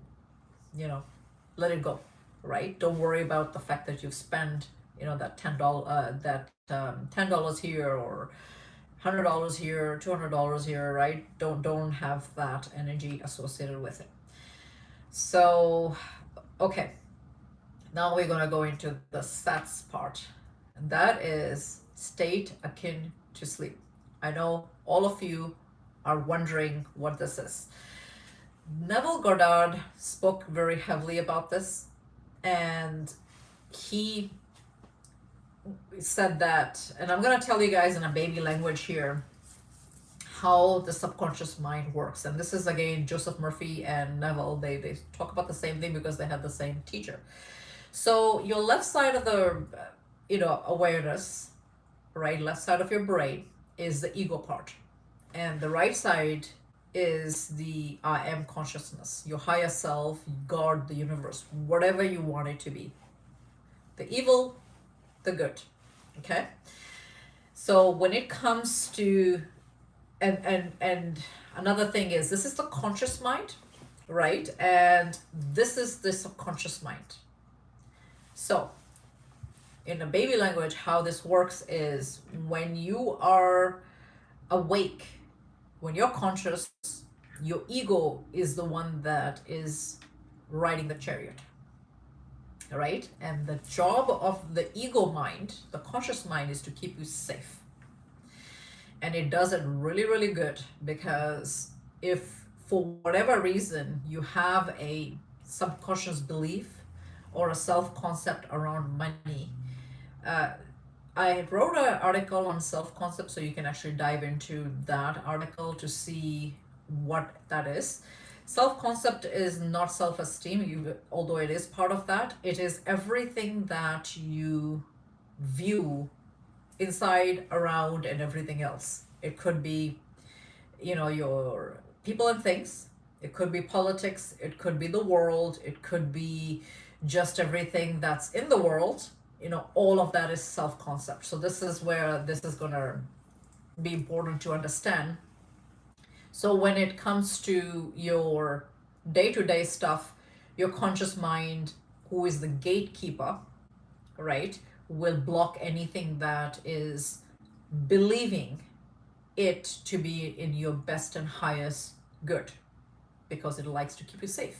Speaker 1: let it go, right? Don't worry about the fact that you've spent that $10 here or $100 here, $200 here, right? Don't have that energy associated with it. So, okay, now we're gonna go into the sats part, and that is state akin to sleep. I know all of you are wondering what this is. Neville Goddard spoke very heavily about this, and he said that, and I'm going to tell you guys in a baby language here how the subconscious mind works. And this is again Joseph Murphy and Neville. They talk about the same thing because they had the same teacher. So your left side of the awareness, right, left side of your brain is the ego part, and the right side is the I am consciousness, your higher self, God, the universe, whatever you want it to be. The evil, the good. Okay? So when it comes to and another thing is, this is the conscious mind, right? And this is the subconscious mind. So in a baby language, how this works is, when you are awake, when you're conscious, your ego is the one that is riding the chariot, right? And the job of the ego mind, the conscious mind, is to keep you safe. And it does it really, really good, because if for whatever reason you have a subconscious belief or a self-concept around money, I wrote an article on self-concept, so you can actually dive into that article to see what that is. Self-concept is not self-esteem, although it is part of that. It is everything that you view inside, around, and everything else. It could be, your people and things. It could be politics. It could be the world. It could be just everything that's in the world. All of that is self-concept. So this is where this is going to be important to understand. So when it comes to your day-to-day stuff, Your conscious mind, who is the gatekeeper, right, will block anything that is believing it to be in your best and highest good, because it likes to keep you safe,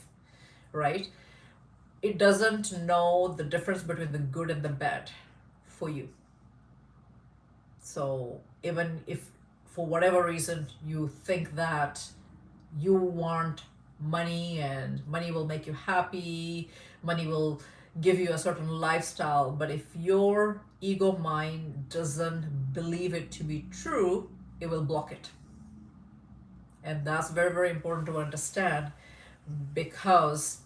Speaker 1: right? It doesn't know the difference between the good and the bad for you. So even if for whatever reason you think that you want money and money will make you happy, money will give you a certain lifestyle, but if your ego mind doesn't believe it to be true, it will block it. And that's very, very important to understand, because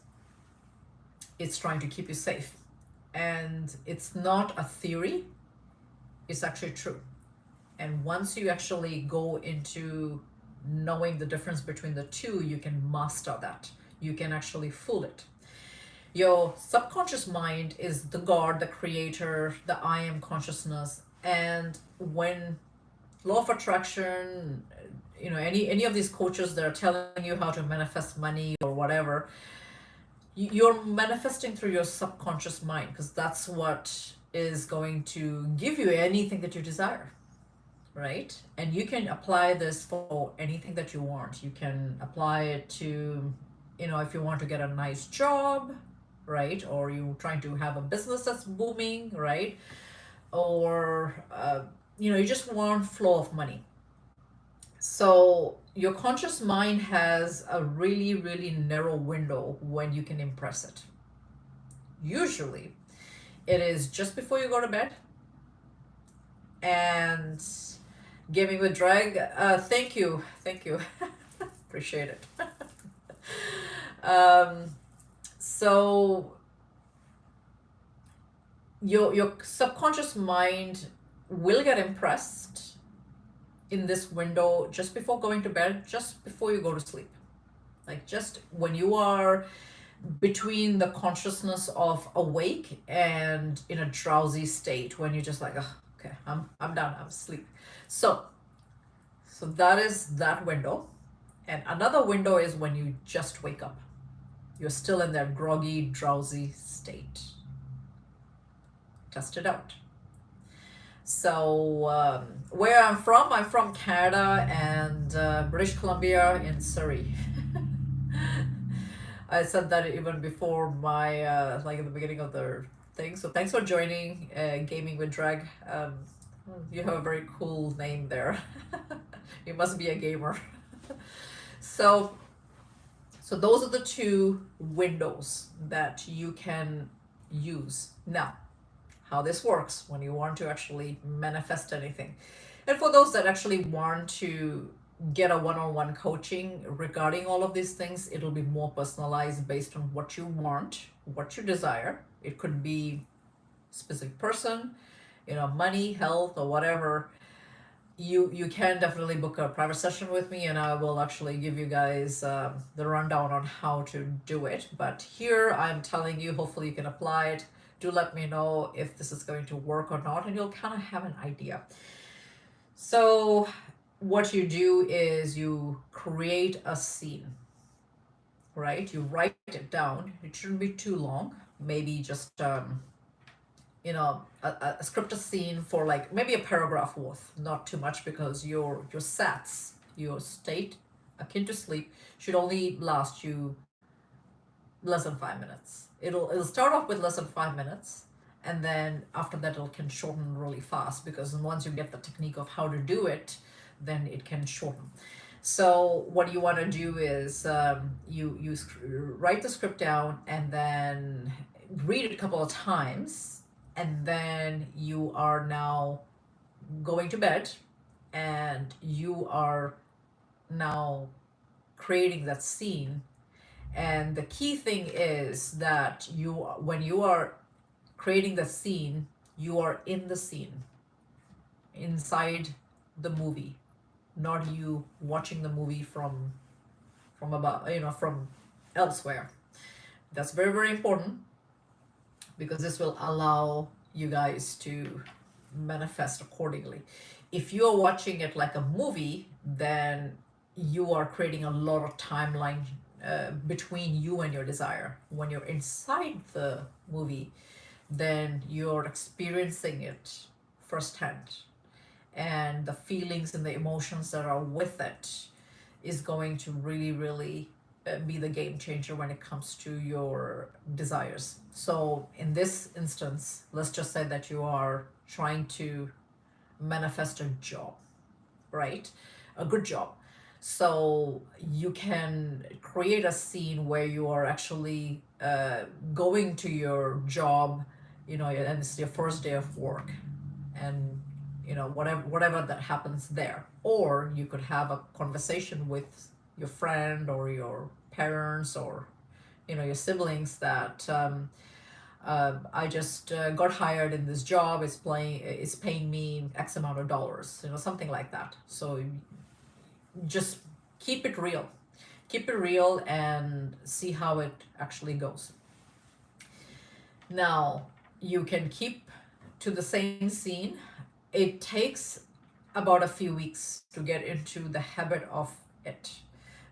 Speaker 1: it's trying to keep you safe. And it's not a theory, it's actually true. And once you actually go into knowing the difference between the two, you can master that. You can actually fool it. Your subconscious mind is the God, the creator, the I am consciousness. And when law of attraction, any of these coaches that are telling you how to manifest money or whatever, you're manifesting through your subconscious mind, because that's what is going to give you anything that you desire, right? And you can apply this for anything that you want. You can apply it to, if you want to get a nice job, right? Or you're trying to have a business that's booming, right? Or, you just want flow of money. So your conscious mind has a really, really narrow window when you can impress it. Usually, it is just before you go to bed. And Gaming with Drag, thank you, appreciate it. So your subconscious mind will get impressed in this window just before going to bed, just before you go to sleep. Like just when you are between the consciousness of awake and in a drowsy state, when you're just like, oh, okay, I'm done, I'm asleep. So that is that window. And another window is when you just wake up. You're still in that groggy, drowsy state. Test it out. So where I'm from Canada and British Columbia in Surrey. I said that even before my, like in the beginning of the thing. So thanks for joining Gaming with Drag. You have a very cool name there. You must be a gamer. So those are the two windows that you can use. Now, how this works when you want to actually manifest anything. And for those that actually want to get a one-on-one coaching regarding all of these things, it'll be more personalized based on what you want, what you desire. It could be specific person, money, health, or whatever. You can definitely book a private session with me, and I will actually give you guys the rundown on how to do it. But here I'm telling you, hopefully you can apply it. Do let me know if this is going to work or not, and you'll kind of have an idea. So what you do is you create a scene, right? You write it down. It shouldn't be too long. Maybe just a script, a scene for like maybe a paragraph worth, not too much, because your SATs, your state akin to sleep, should only last you less than 5 minutes. It'll start off with less than 5 minutes, and then after that it can shorten really fast, because once you get the technique of how to do it, then it can shorten. So what you want to do is you write the script down and then read it a couple of times, and then you are now going to bed, and you are now creating that scene. And the key thing is that when you are creating the scene, you are in the scene, inside the movie, not you watching the movie from above, from elsewhere. That's very, very important, because this will allow you guys to manifest accordingly. If you're watching it like a movie, then you are creating a lot of timeline between you and your desire. When you're inside the movie, then you're experiencing it firsthand, and the feelings and the emotions that are with it is going to really, really be the game changer when it comes to your desires. So, in this instance, let's just say that you are trying to manifest a job, right? A good job. So, you can create a scene where you are actually going to your job, and it's your first day of work, and whatever that happens there. Or you could have a conversation with your friend or your parents or your siblings that I just got hired in this job. It's paying me X amount of dollars, something like that. So just keep it real. Keep it real and see how it actually goes. Now, you can keep to the same scene. It takes about a few weeks to get into the habit of it,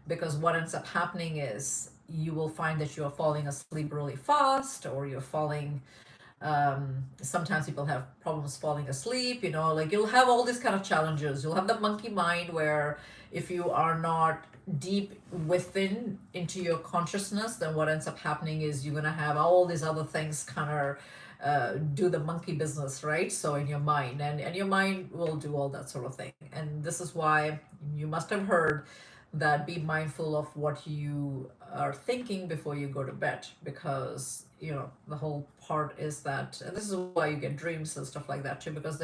Speaker 1: because what ends up happening is you will find that you're falling asleep really fast, or you're falling sometimes people have problems falling asleep, like you'll have all these kind of challenges. You'll have the monkey mind where if you are not deep within into your consciousness, then what ends up happening is you're going to have all these other things kind of do the monkey business, right? So in your mind, and your mind will do all that sort of thing. And this is why you must have heard that be mindful of what you are thinking before you go to bed, because the whole part is that, and this is why you get dreams and stuff like that too, because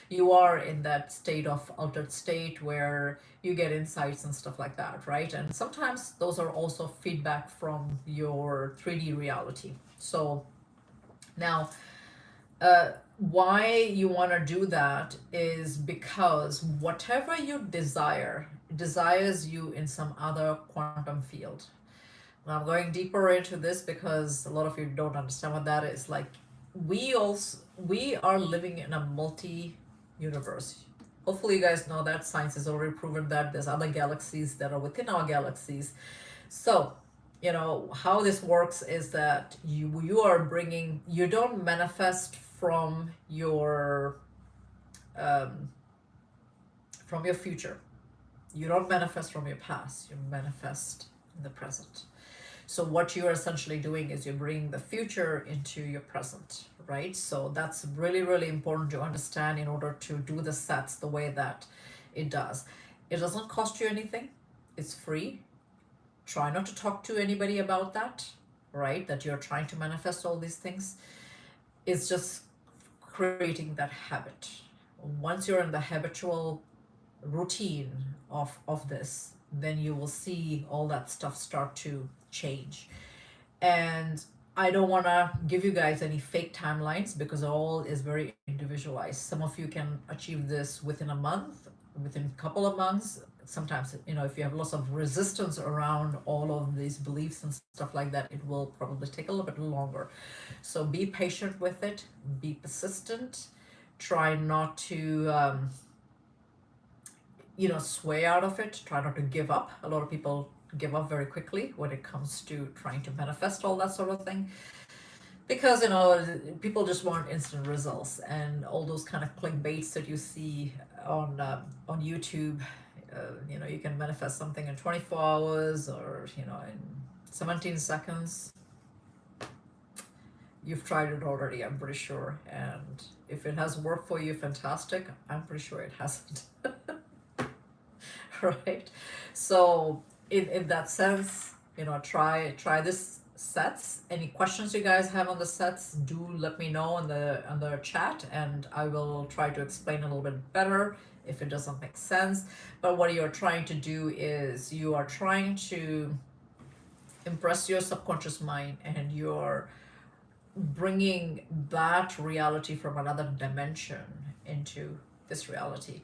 Speaker 1: you are in that state of altered state where you get insights and stuff like that, right? And sometimes those are also feedback from your 3D reality. So now, why you want to do that is because whatever you desires you in some other quantum field. Now I'm going deeper into this because a lot of you don't understand what that is. Like, we are living in a multi-universe. Hopefully you guys know that science has already proven that there's other galaxies that are within our galaxies. So how this works is that you don't manifest from your future. You don't manifest from your past. You manifest in the present. So what you're essentially doing is you're bringing the future into your present, right? So that's really, really important to understand in order to do the sets the way that it does. It doesn't cost you anything. It's free. Try not to talk to anybody about that, right? That you're trying to manifest all these things. It's just creating that habit. Once you're in the habitual routine of this, then you will see all that stuff start to change. And I don't want to give you guys any fake timelines because all is very individualized. Some of you can achieve this within a month, within a couple of months. Sometimes, if you have lots of resistance around all of these beliefs and stuff like that, it will probably take a little bit longer. So be patient with it, be persistent, try not to sway out of it, try not to give up. A lot of people give up very quickly when it comes to trying to manifest all that sort of thing, because people just want instant results, and all those kind of clickbaits that you see on YouTube. You can manifest something in 24 hours or in 17 seconds. You've tried it already, I'm pretty sure, and if it has worked for you, fantastic. I'm pretty sure it hasn't. Right? So in that sense, try this sets. Any questions you guys have on the sets, do let me know on the chat, and I will try to explain a little bit better if it doesn't make sense. But what you're trying to do is you are trying to impress your subconscious mind, and you're bringing that reality from another dimension into this reality.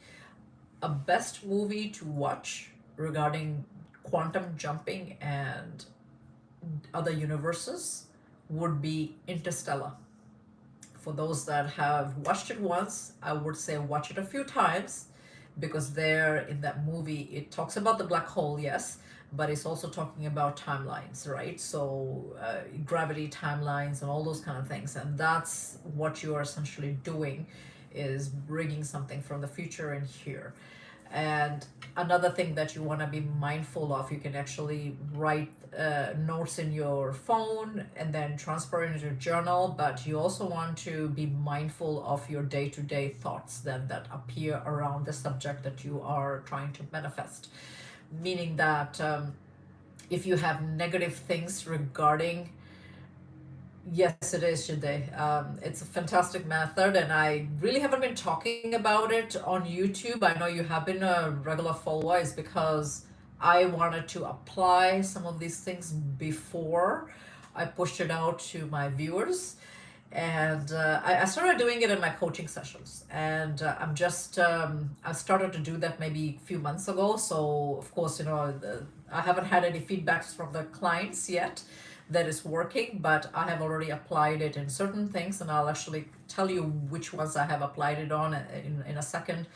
Speaker 1: A best movie to watch regarding quantum jumping and other universes would be Interstellar. For those that have watched it once, I would say watch it a few times, because there in that movie it talks about the black hole, yes, but it's also talking about timelines, right? So gravity timelines and all those kind of things, and that's what you are essentially doing, is bringing something from the future in here. And another thing that you want to be mindful of, you can actually write notes in your phone and then transfer it into your journal, but you also want to be mindful of your day-to-day thoughts that appear around the subject that you are trying to manifest. Meaning that if you have negative things regarding, yes, it is, Shinde. It's a fantastic method, and I really haven't been talking about it on YouTube. I know you have been a regular follower, is because I wanted to apply some of these things before I pushed it out to my viewers. And I started doing it in my coaching sessions, and I started to do that maybe a few months ago. So of course, I haven't had any feedbacks from the clients yet that is working, but I have already applied it in certain things, and I'll actually tell you which ones I have applied it on in a second.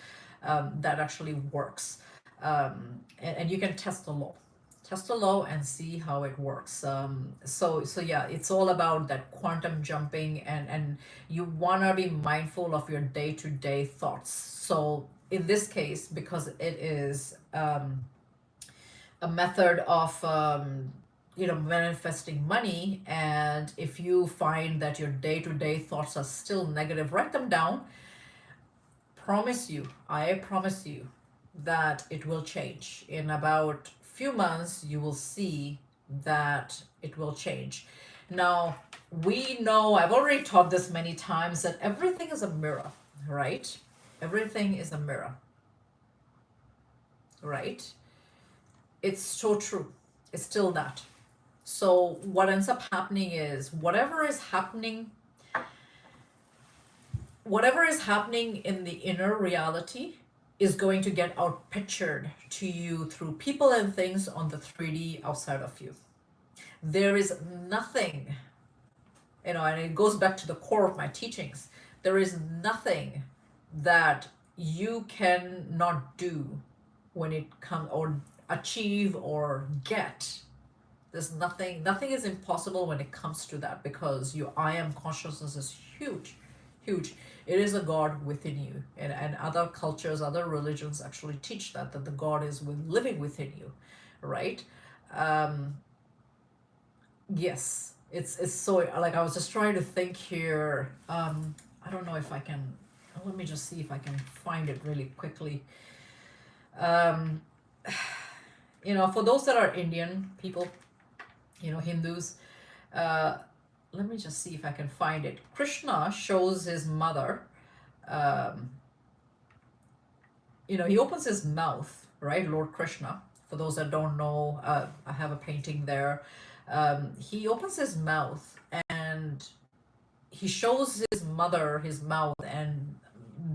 Speaker 1: That actually works. And you can test the law and see how it works. So yeah, it's all about that quantum jumping, and you want to be mindful of your day-to-day thoughts. So in this case, because it is a method of manifesting money, and if you find that your day-to-day thoughts are still negative, write them down. I promise you that it will change. In about few months, you will see that it will change. Now, we know, I've already taught this many times, that everything is a mirror, right? Everything is a mirror, right? It's so true. It's still that. So what ends up happening is whatever is happening in the inner reality is going to get outpictured to you through people and things on the 3D outside of you. There is nothing, and it goes back to the core of my teachings. There is nothing that you cannot do when it comes, or achieve or get. There's nothing is impossible when it comes to that, because your I am consciousness is huge. It is a God within you, and other cultures, other religions actually teach that the God is living within you, right? Yes, it's so, like, I was just trying to think here. I don't know if I can. Let me just see if I can find it really quickly. For those that are Indian people, Hindus, let me just see if I can find it. Krishna shows his mother, he opens his mouth, right? Lord Krishna. For those that don't know, I have a painting there. He opens his mouth and he shows his mother his mouth, and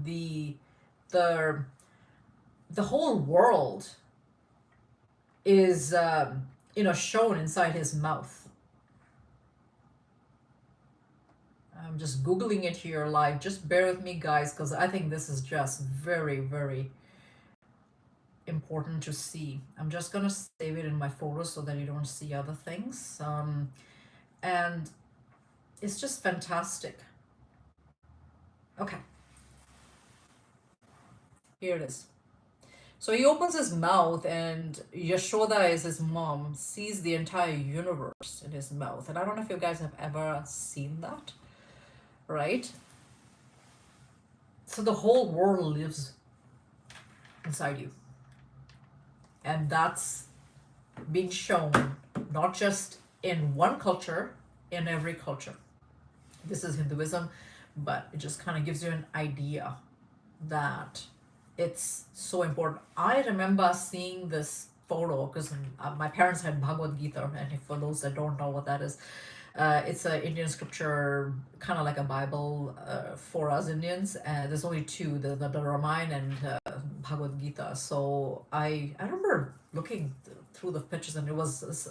Speaker 1: the whole world is shown inside his mouth. I'm just Googling it here live. Just bear with me, guys, because I think this is just very, very important to see. I'm just going to save it in my photos so that you don't see other things. And it's just fantastic. Okay. Here it is. So he opens his mouth, and Yashoda, is his mom, sees the entire universe in his mouth. And I don't know if you guys have ever seen that, right? So the whole world lives inside you. And that's being shown not just in one culture, in every culture. This is Hinduism, but it just kind of gives you an idea that it's so important. I remember seeing this photo because my parents had Bhagavad Gita, and for those that don't know what that is, it's an Indian scripture, kind of like a Bible for us Indians. There's only two, the Ramayana and Bhagavad Gita. So I remember looking through the pictures, and it was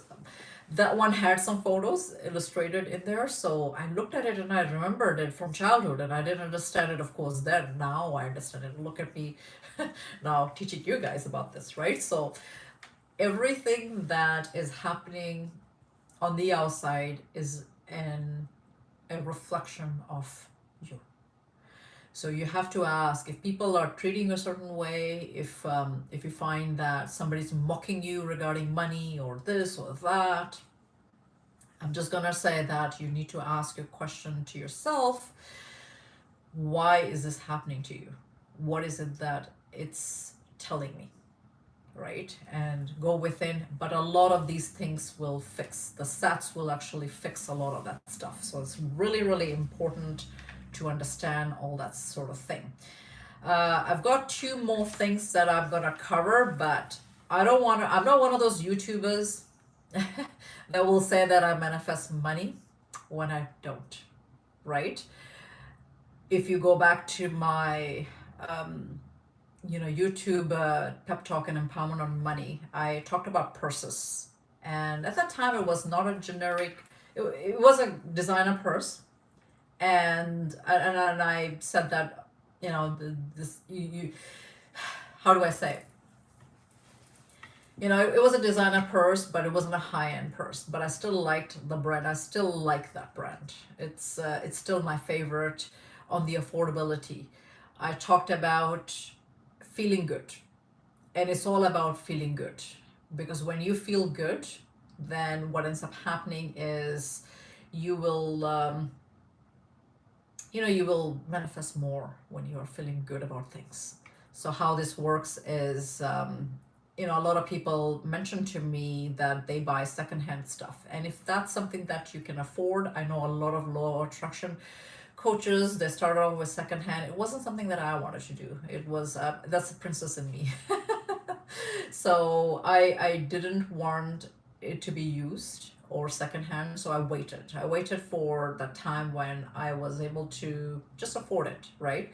Speaker 1: that one had some photos illustrated in there. So I looked at it and I remembered it from childhood, and I didn't understand it, of course, then. Now I understand it. Look at me now teaching you guys about this, right? So Everything that is happening on the outside is a reflection of you. So you have to ask if people are treating you a certain way, if you find that somebody's mocking you regarding money or this or that. I'm just gonna say that you need to ask a question to yourself: why is this happening to you? What is it that it's telling me? Right? And go within. But a lot of these things will fix. The sats will actually fix a lot of that stuff. So it's really, really important to understand all that sort of thing. I've got two more things that I'm gonna cover, but I'm not one of those YouTubers that will say that I manifest money when I don't, right? If you go back to my YouTube pep talk and empowerment on money, I talked about purses. And at that time, it was not a generic, it was a designer purse. And I said that, this, how do I say it? It was a designer purse, but it wasn't a high-end purse. But I still liked the brand. I still like that brand. It's still my favorite on the affordability. I talked about feeling good, and it's all about feeling good, because when you feel good, then what ends up happening is you will you will manifest more when you are feeling good about things. So how this works is a lot of people mention to me that they buy secondhand stuff, and if that's something that you can afford, I know a lot of law attraction coaches, they started off with secondhand. It wasn't something that I wanted to do. It was that's the princess in me. So I didn't want it to be used or secondhand, so I waited for the time when I was able to just afford it, right?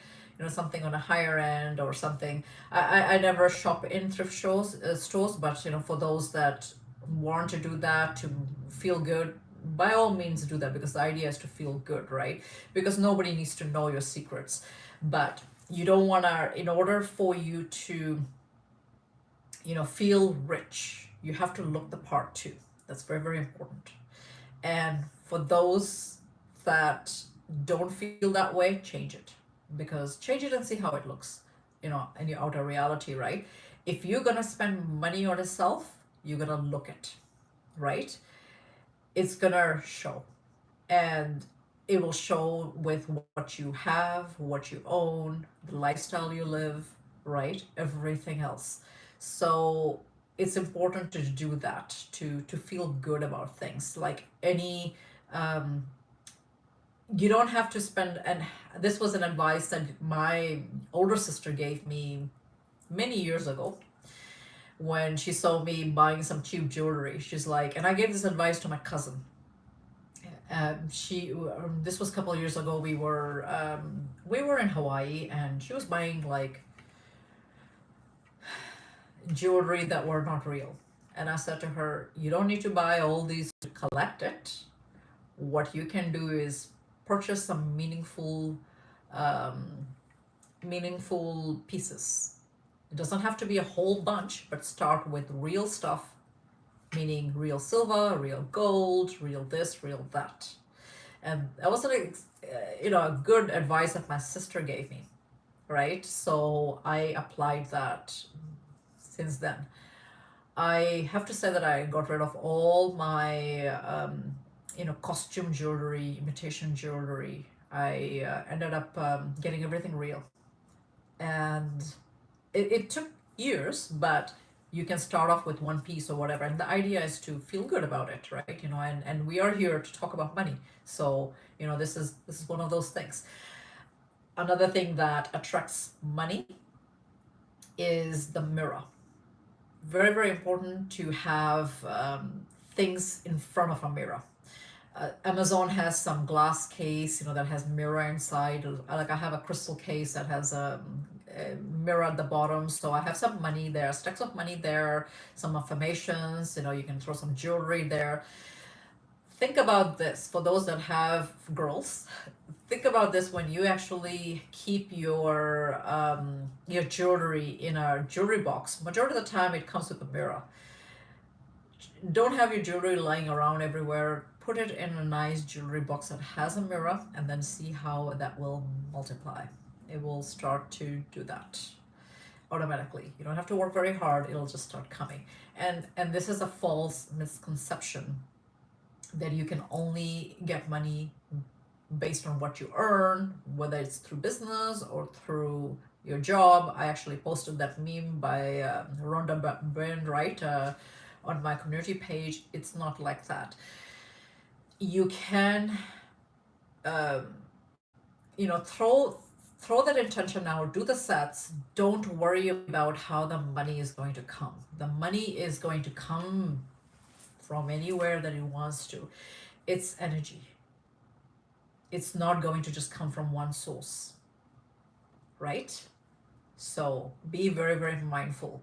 Speaker 1: Something on a higher end or something. I never shop in thrift stores, but for those that want to do that to feel good, by all means do that, because the idea is to feel good, right? Because nobody needs to know your secrets. But you don't want to, in order for you to feel rich, you have to look the part too. That's very, very important. And for those that don't feel that way, change it. Because change it and see how it looks, in your outer reality, right? If you're gonna spend money on yourself, you're gonna look it, right? It's gonna show. And it will show with what you have, what you own, the lifestyle you live, right? Everything else. So it's important to do that, to feel good about things. Like any you don't have to spend, and this was an advice that my older sister gave me many years ago when she saw me buying some cheap jewelry. She's like, and I gave this advice to my cousin. She This was a couple of years ago. We were in Hawaii, and she was buying like jewelry that were not real. And I said to her, you don't need to buy all these to collect it. What you can do is purchase some meaningful pieces. It doesn't have to be a whole bunch, but start with real stuff, meaning real silver, real gold, real this, real that. And that was a good advice that my sister gave me, right? So I applied that since then. I have to say that I got rid of all my costume jewelry, imitation jewelry. I ended up getting everything real. And it took years, but you can start off with one piece or whatever. And the idea is to feel good about it, right? And we are here to talk about money. So, this is one of those things. Another thing that attracts money is the mirror. Very, very important to have things in front of a mirror. Amazon has some glass case, that has mirror inside. Like I have a crystal case that has a mirror at the bottom. So I have some money there, stacks of money there, some affirmations. You can throw some jewelry there. Think about this for those that have girls. Think about this when you actually keep your jewelry in a jewelry box. Majority of the time, it comes with a mirror. Don't have your jewelry lying around everywhere. Put it in a nice jewelry box that has a mirror, and then see how that will multiply. It will start to do that automatically. You don't have to work very hard. It'll just start coming. And this is a false misconception that you can only get money based on what you earn, whether it's through business or through your job. I actually posted that meme by Rhonda Wainwright on my community page. It's not like that. You can, you know, throw that intention out, do the sets. Don't worry about how the money is going to come. The money is going to come from anywhere that it wants to. It's energy. It's not going to just come from one source, right? So be very, very mindful.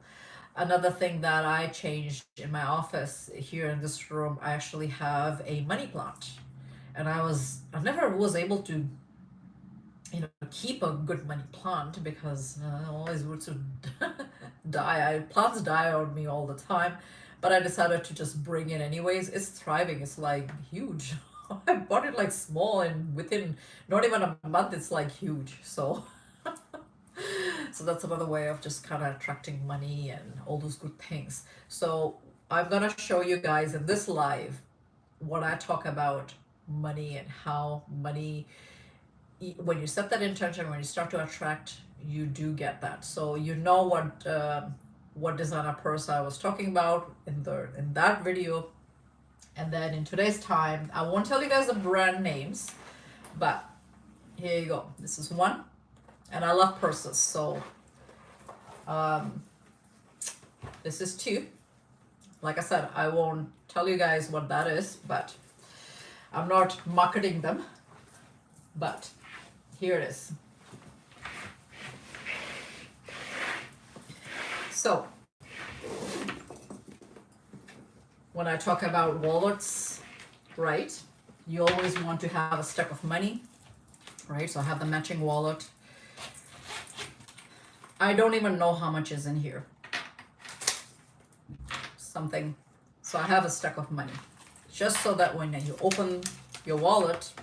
Speaker 1: Another thing that I changed in my office here in this room, I actually have a money plant. And I never was able to, you know, keep a good money plant because all these roots would die. Plants die on me all the time, but I decided to just bring it anyways. It's thriving. It's like huge. I bought it like small, and within not even a month, it's like huge. So, so that's another way of just kind of attracting money and all those good things. So I'm gonna show you guys in this live what I talk about money and how money, when you set that intention, when you start to attract, you do get that. So you know what designer purse I was talking about in that video. And then in today's time, I won't tell you guys the brand names, but here you go. This is one, and I love purses. So this is two. Like I said, I won't tell you guys what that is, but I'm not marketing them, but here it is. So when I talk about wallets, right, you always want to have a stack of money, right? So I have the matching wallet. I don't even know how much is in here. Something. So I have a stack of money, just so that when you open your wallet,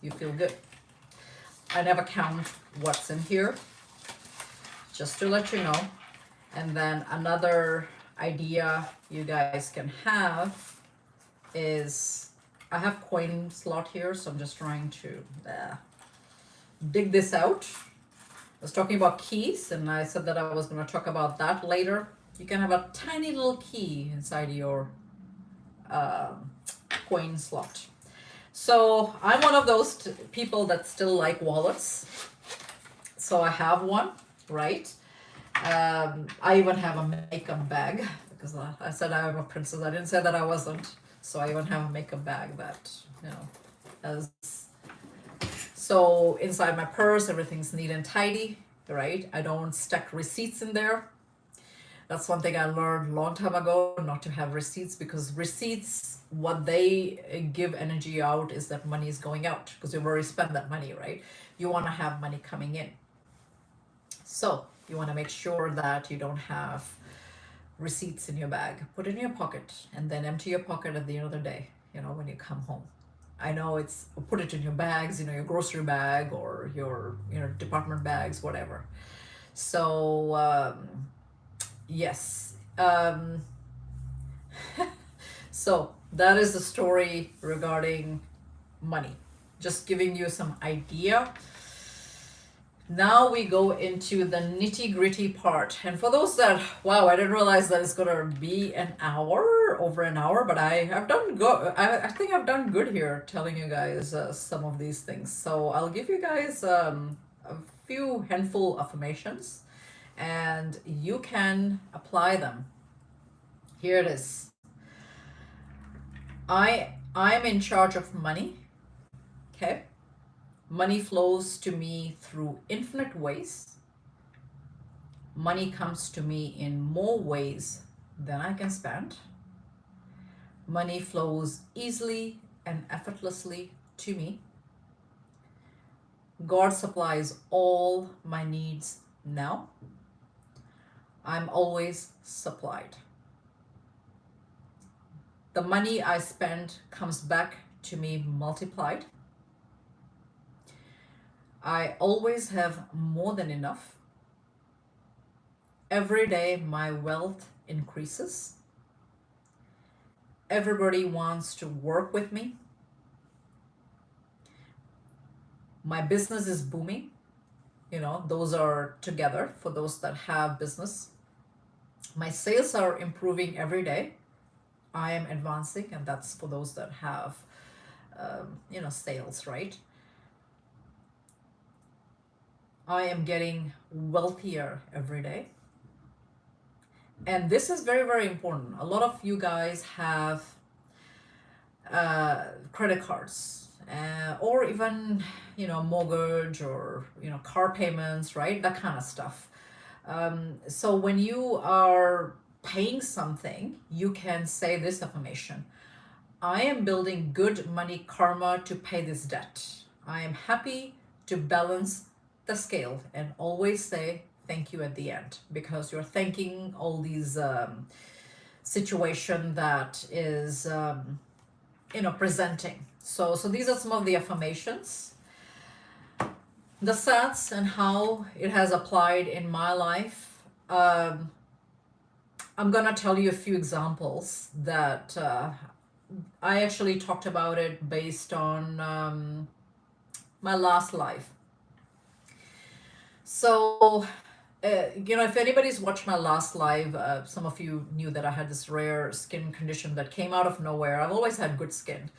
Speaker 1: you feel good. I never count what's in here, just to let you know. And then another idea you guys can have is, I have coin slot here, so I'm just trying to dig this out. I was talking about keys, and I said that I was going to talk about that later. You can have a tiny little key inside your coin slot. So I'm one of those people that still like wallets. So I have one, right? I even have a makeup bag because I said I'm a princess. I didn't say that I wasn't. So I even have a makeup bag that, you know, as so inside my purse, everything's neat and tidy, right? I don't stack receipts in there. That's one thing I learned a long time ago, not to have receipts, because receipts, what they give energy out is that money is going out because you've already spent that money, right? You want to have money coming in. So you want to make sure that you don't have receipts in your bag. Put it in your pocket and then empty your pocket at the end of the day, you know, when you come home. I know it's, put it in your bags, you know, your grocery bag or your, you know, department bags, whatever. So, yes. So that is the story regarding money. Just giving you some idea. Now we go into the nitty gritty part. And for those that, wow, I didn't realize that it's gonna be an hour, over an hour, but I have done good. I think I've done good here telling you guys some of these things. So I'll give you guys a few handful of affirmations and you can apply them. Here it is. I'm in charge of money. Okay. Money flows to me through infinite ways. Money comes to me in more ways than I can spend. Money flows easily and effortlessly to me. God supplies all my needs now. I'm always supplied. The money I spend comes back to me multiplied. I always have more than enough. Every day my wealth increases. Everybody wants to work with me. My business is booming. Those are together for those that have business. My sales are improving every day. I am advancing, and that's for those that have, sales, right? I am getting wealthier every day. And this is very, very important. A lot of you guys have credit cards, or even, mortgage, or, car payments, right? That kind of stuff. So when you are paying something, you can say this affirmation: I am building good money karma to pay this debt. I am happy to balance the scale, and always say thank you at the end, because you're thanking all these situation that is presenting. So these are some of the affirmations, the stats, and how it has applied in my life. I'm gonna tell you a few examples that I actually talked about it based on my last life. So, if anybody's watched my last live, some of you knew that I had this rare skin condition that came out of nowhere. I've always had good skin,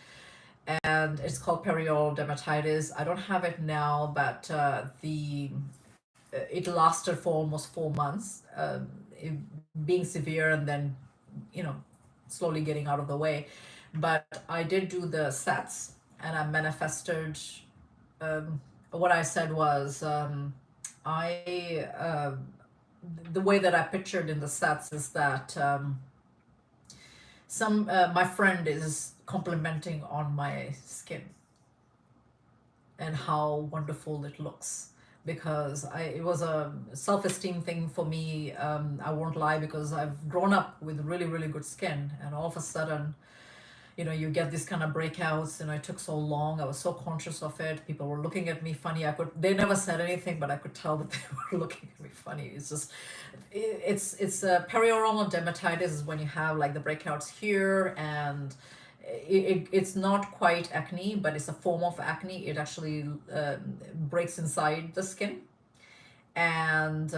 Speaker 1: and it's called perioral dermatitis. I don't have it now, but it lasted for almost 4 months, it being severe, and then, you know, slowly getting out of the way. But I did do the sets, and I manifested. What I said was, I the way that I pictured in the sets is that some my friend is complimenting on my skin and how wonderful it looks, because it was a self-esteem thing for me. I won't lie, because I've grown up with really, really good skin, and all of a sudden, you get these kind of breakouts, and it took so long. I was so conscious of it. People were looking at me funny. They never said anything, but I could tell that they were looking at me funny. It's just, it's a perioral dermatitis is when you have like the breakouts here, and it's not quite acne, but it's a form of acne. It actually breaks inside the skin. And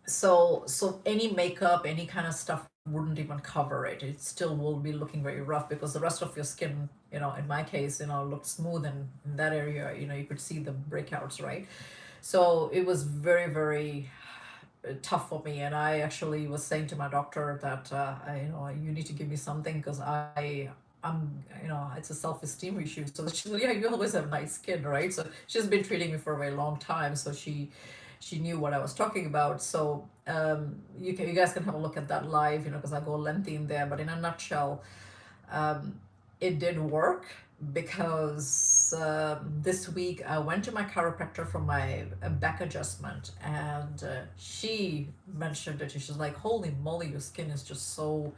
Speaker 1: so any makeup, any kind of stuff wouldn't even cover it. It still will be looking very rough, because the rest of your skin, in my case, looked smooth, and in that area, you could see the breakouts, right? So it was very, very tough for me, and I actually was saying to my doctor that you need to give me something, because I'm, it's a self-esteem issue. So she's like, yeah, you always have nice skin, right? So she's been treating me for a very long time, so she knew what I was talking about. So you guys can have a look at that live, because I go lengthy in there. But in a nutshell, it did work, because this week I went to my chiropractor for my back adjustment, and she mentioned it. She's like, holy moly, your skin is just so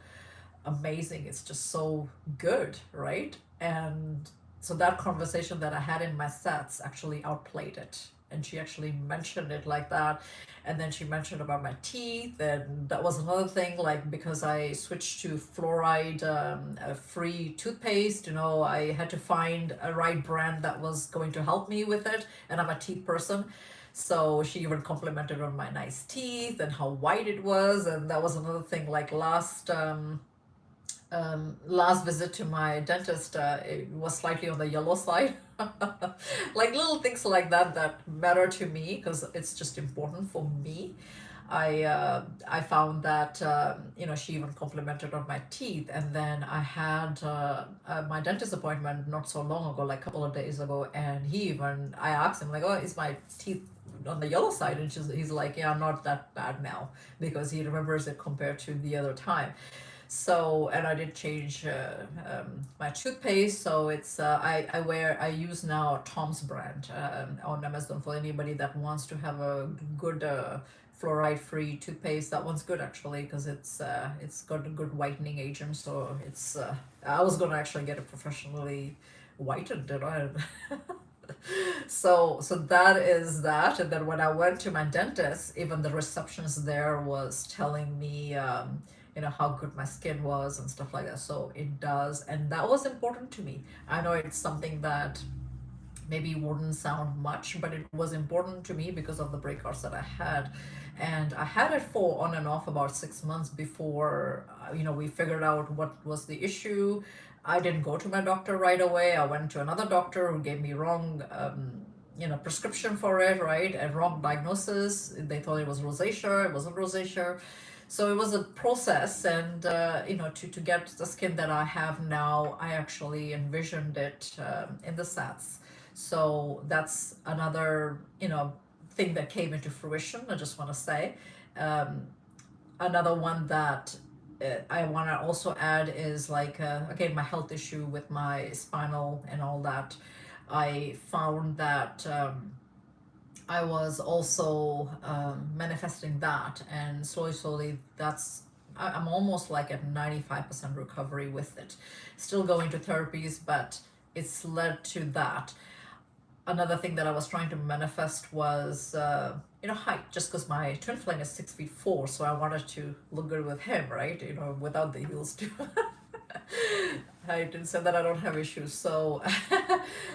Speaker 1: amazing. It's just so good, right? And so that conversation that I had in my sets actually outplayed it. And she actually mentioned it like that. And then she mentioned about my teeth, and that was another thing, like, because I switched to fluoride free toothpaste, I had to find a right brand that was going to help me with it, and I'm a teeth person. So she even complimented on my nice teeth and how white it was. And that was another thing, like last visit to my dentist, it was slightly on the yellow side. Like little things like that matter to me, because it's just important for me. I found that she even complimented on my teeth. And then I had my dentist appointment not so long ago, like a couple of days ago, and I asked him, like, oh, is my teeth on the yellow side? And he's like, yeah, not that bad now, because he remembers it compared to the other time. So, and I did change my toothpaste. So it's I use now Tom's brand on Amazon for anybody that wants to have a good fluoride free toothpaste. That one's good actually because it's got a good whitening agent. So it's I was gonna actually get it professionally whitened, you know. So that is that. And then when I went to my dentist, even the receptionist there was telling me how good my skin was and stuff like that. So it does, and that was important to me. I know it's something that maybe wouldn't sound much, but it was important to me because of the breakouts that I had. And I had it for on and off about 6 months before, we figured out what was the issue. I didn't go to my doctor right away. I went to another doctor who gave me wrong, prescription for it, right? And wrong diagnosis. They thought it was rosacea. It wasn't rosacea. So it was a process, and to get the skin that I have now, I actually envisioned it in the SATs. So that's another thing that came into fruition. I just want to say, another one that I want to also add is like again my health issue with my spinal and all that. I found that. I was also manifesting that, and slowly I'm almost like at 95% recovery with it. Still going to therapies, but it's led to that. Another thing that I was trying to manifest was height, just because my twin flame is 6 feet 4, so I wanted to look good with him, right? Without the heels too. I didn't say that I don't have issues. So,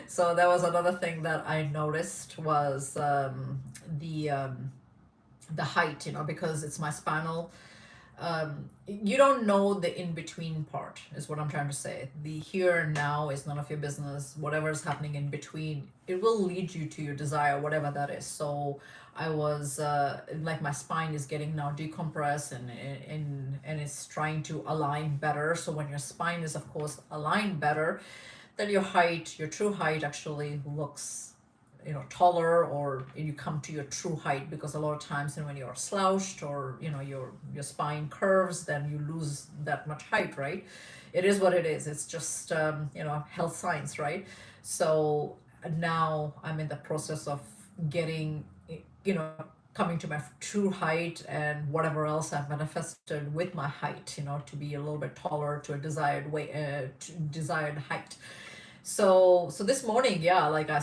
Speaker 1: so that was another thing that I noticed was the height. Because it's my spinal. You don't know the in between part, is what I'm trying to say. The here and now is none of your business. Whatever is happening in between, it will lead you to your desire, whatever that is. So I was like my spine is getting now decompressed, and it's trying to align better. So when your spine is of course aligned better, then your true height actually looks taller, or you come to your true height, because a lot of times when you're slouched, or your spine curves, then you lose that much height, right? It is what it is. It's just health science, right? So now I'm in the process of getting you know coming to my true height, and whatever else I've manifested with my height, to be a little bit taller to a desired way, desired height. So this morning, yeah, like I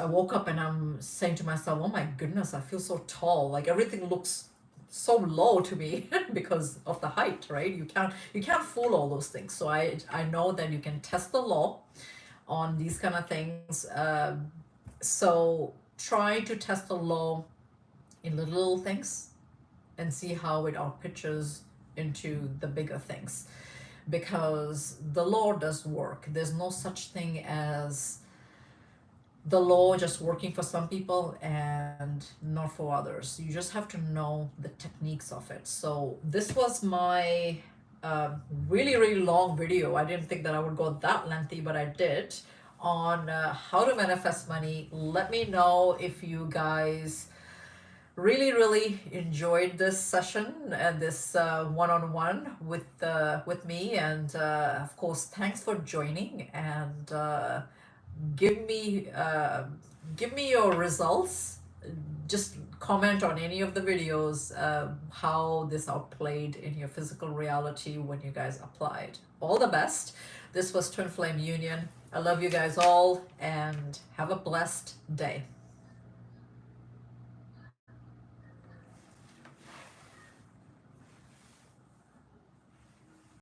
Speaker 1: woke up and I'm saying to myself, oh my goodness, I feel so tall. Like everything looks so low to me because of the height, right? You can't fool all those things. So I know that you can test the law on these kind of things. So try to test the law in the little things and see how it outpitches into the bigger things, because the law does work. There's no such thing as the law just working for some people and not for others. You just have to know the techniques of it. So this was my really, really long video. I didn't think that I would go that lengthy, but I did, on how to manifest money. Let me know if you guys really, really enjoyed this session and this one-on-one with me, and of course thanks for joining, and give me your results. Just comment on any of the videos how this outplayed in your physical reality when you guys applied. All the best. This was Twin Flame Union. I love you guys all, and have a blessed day.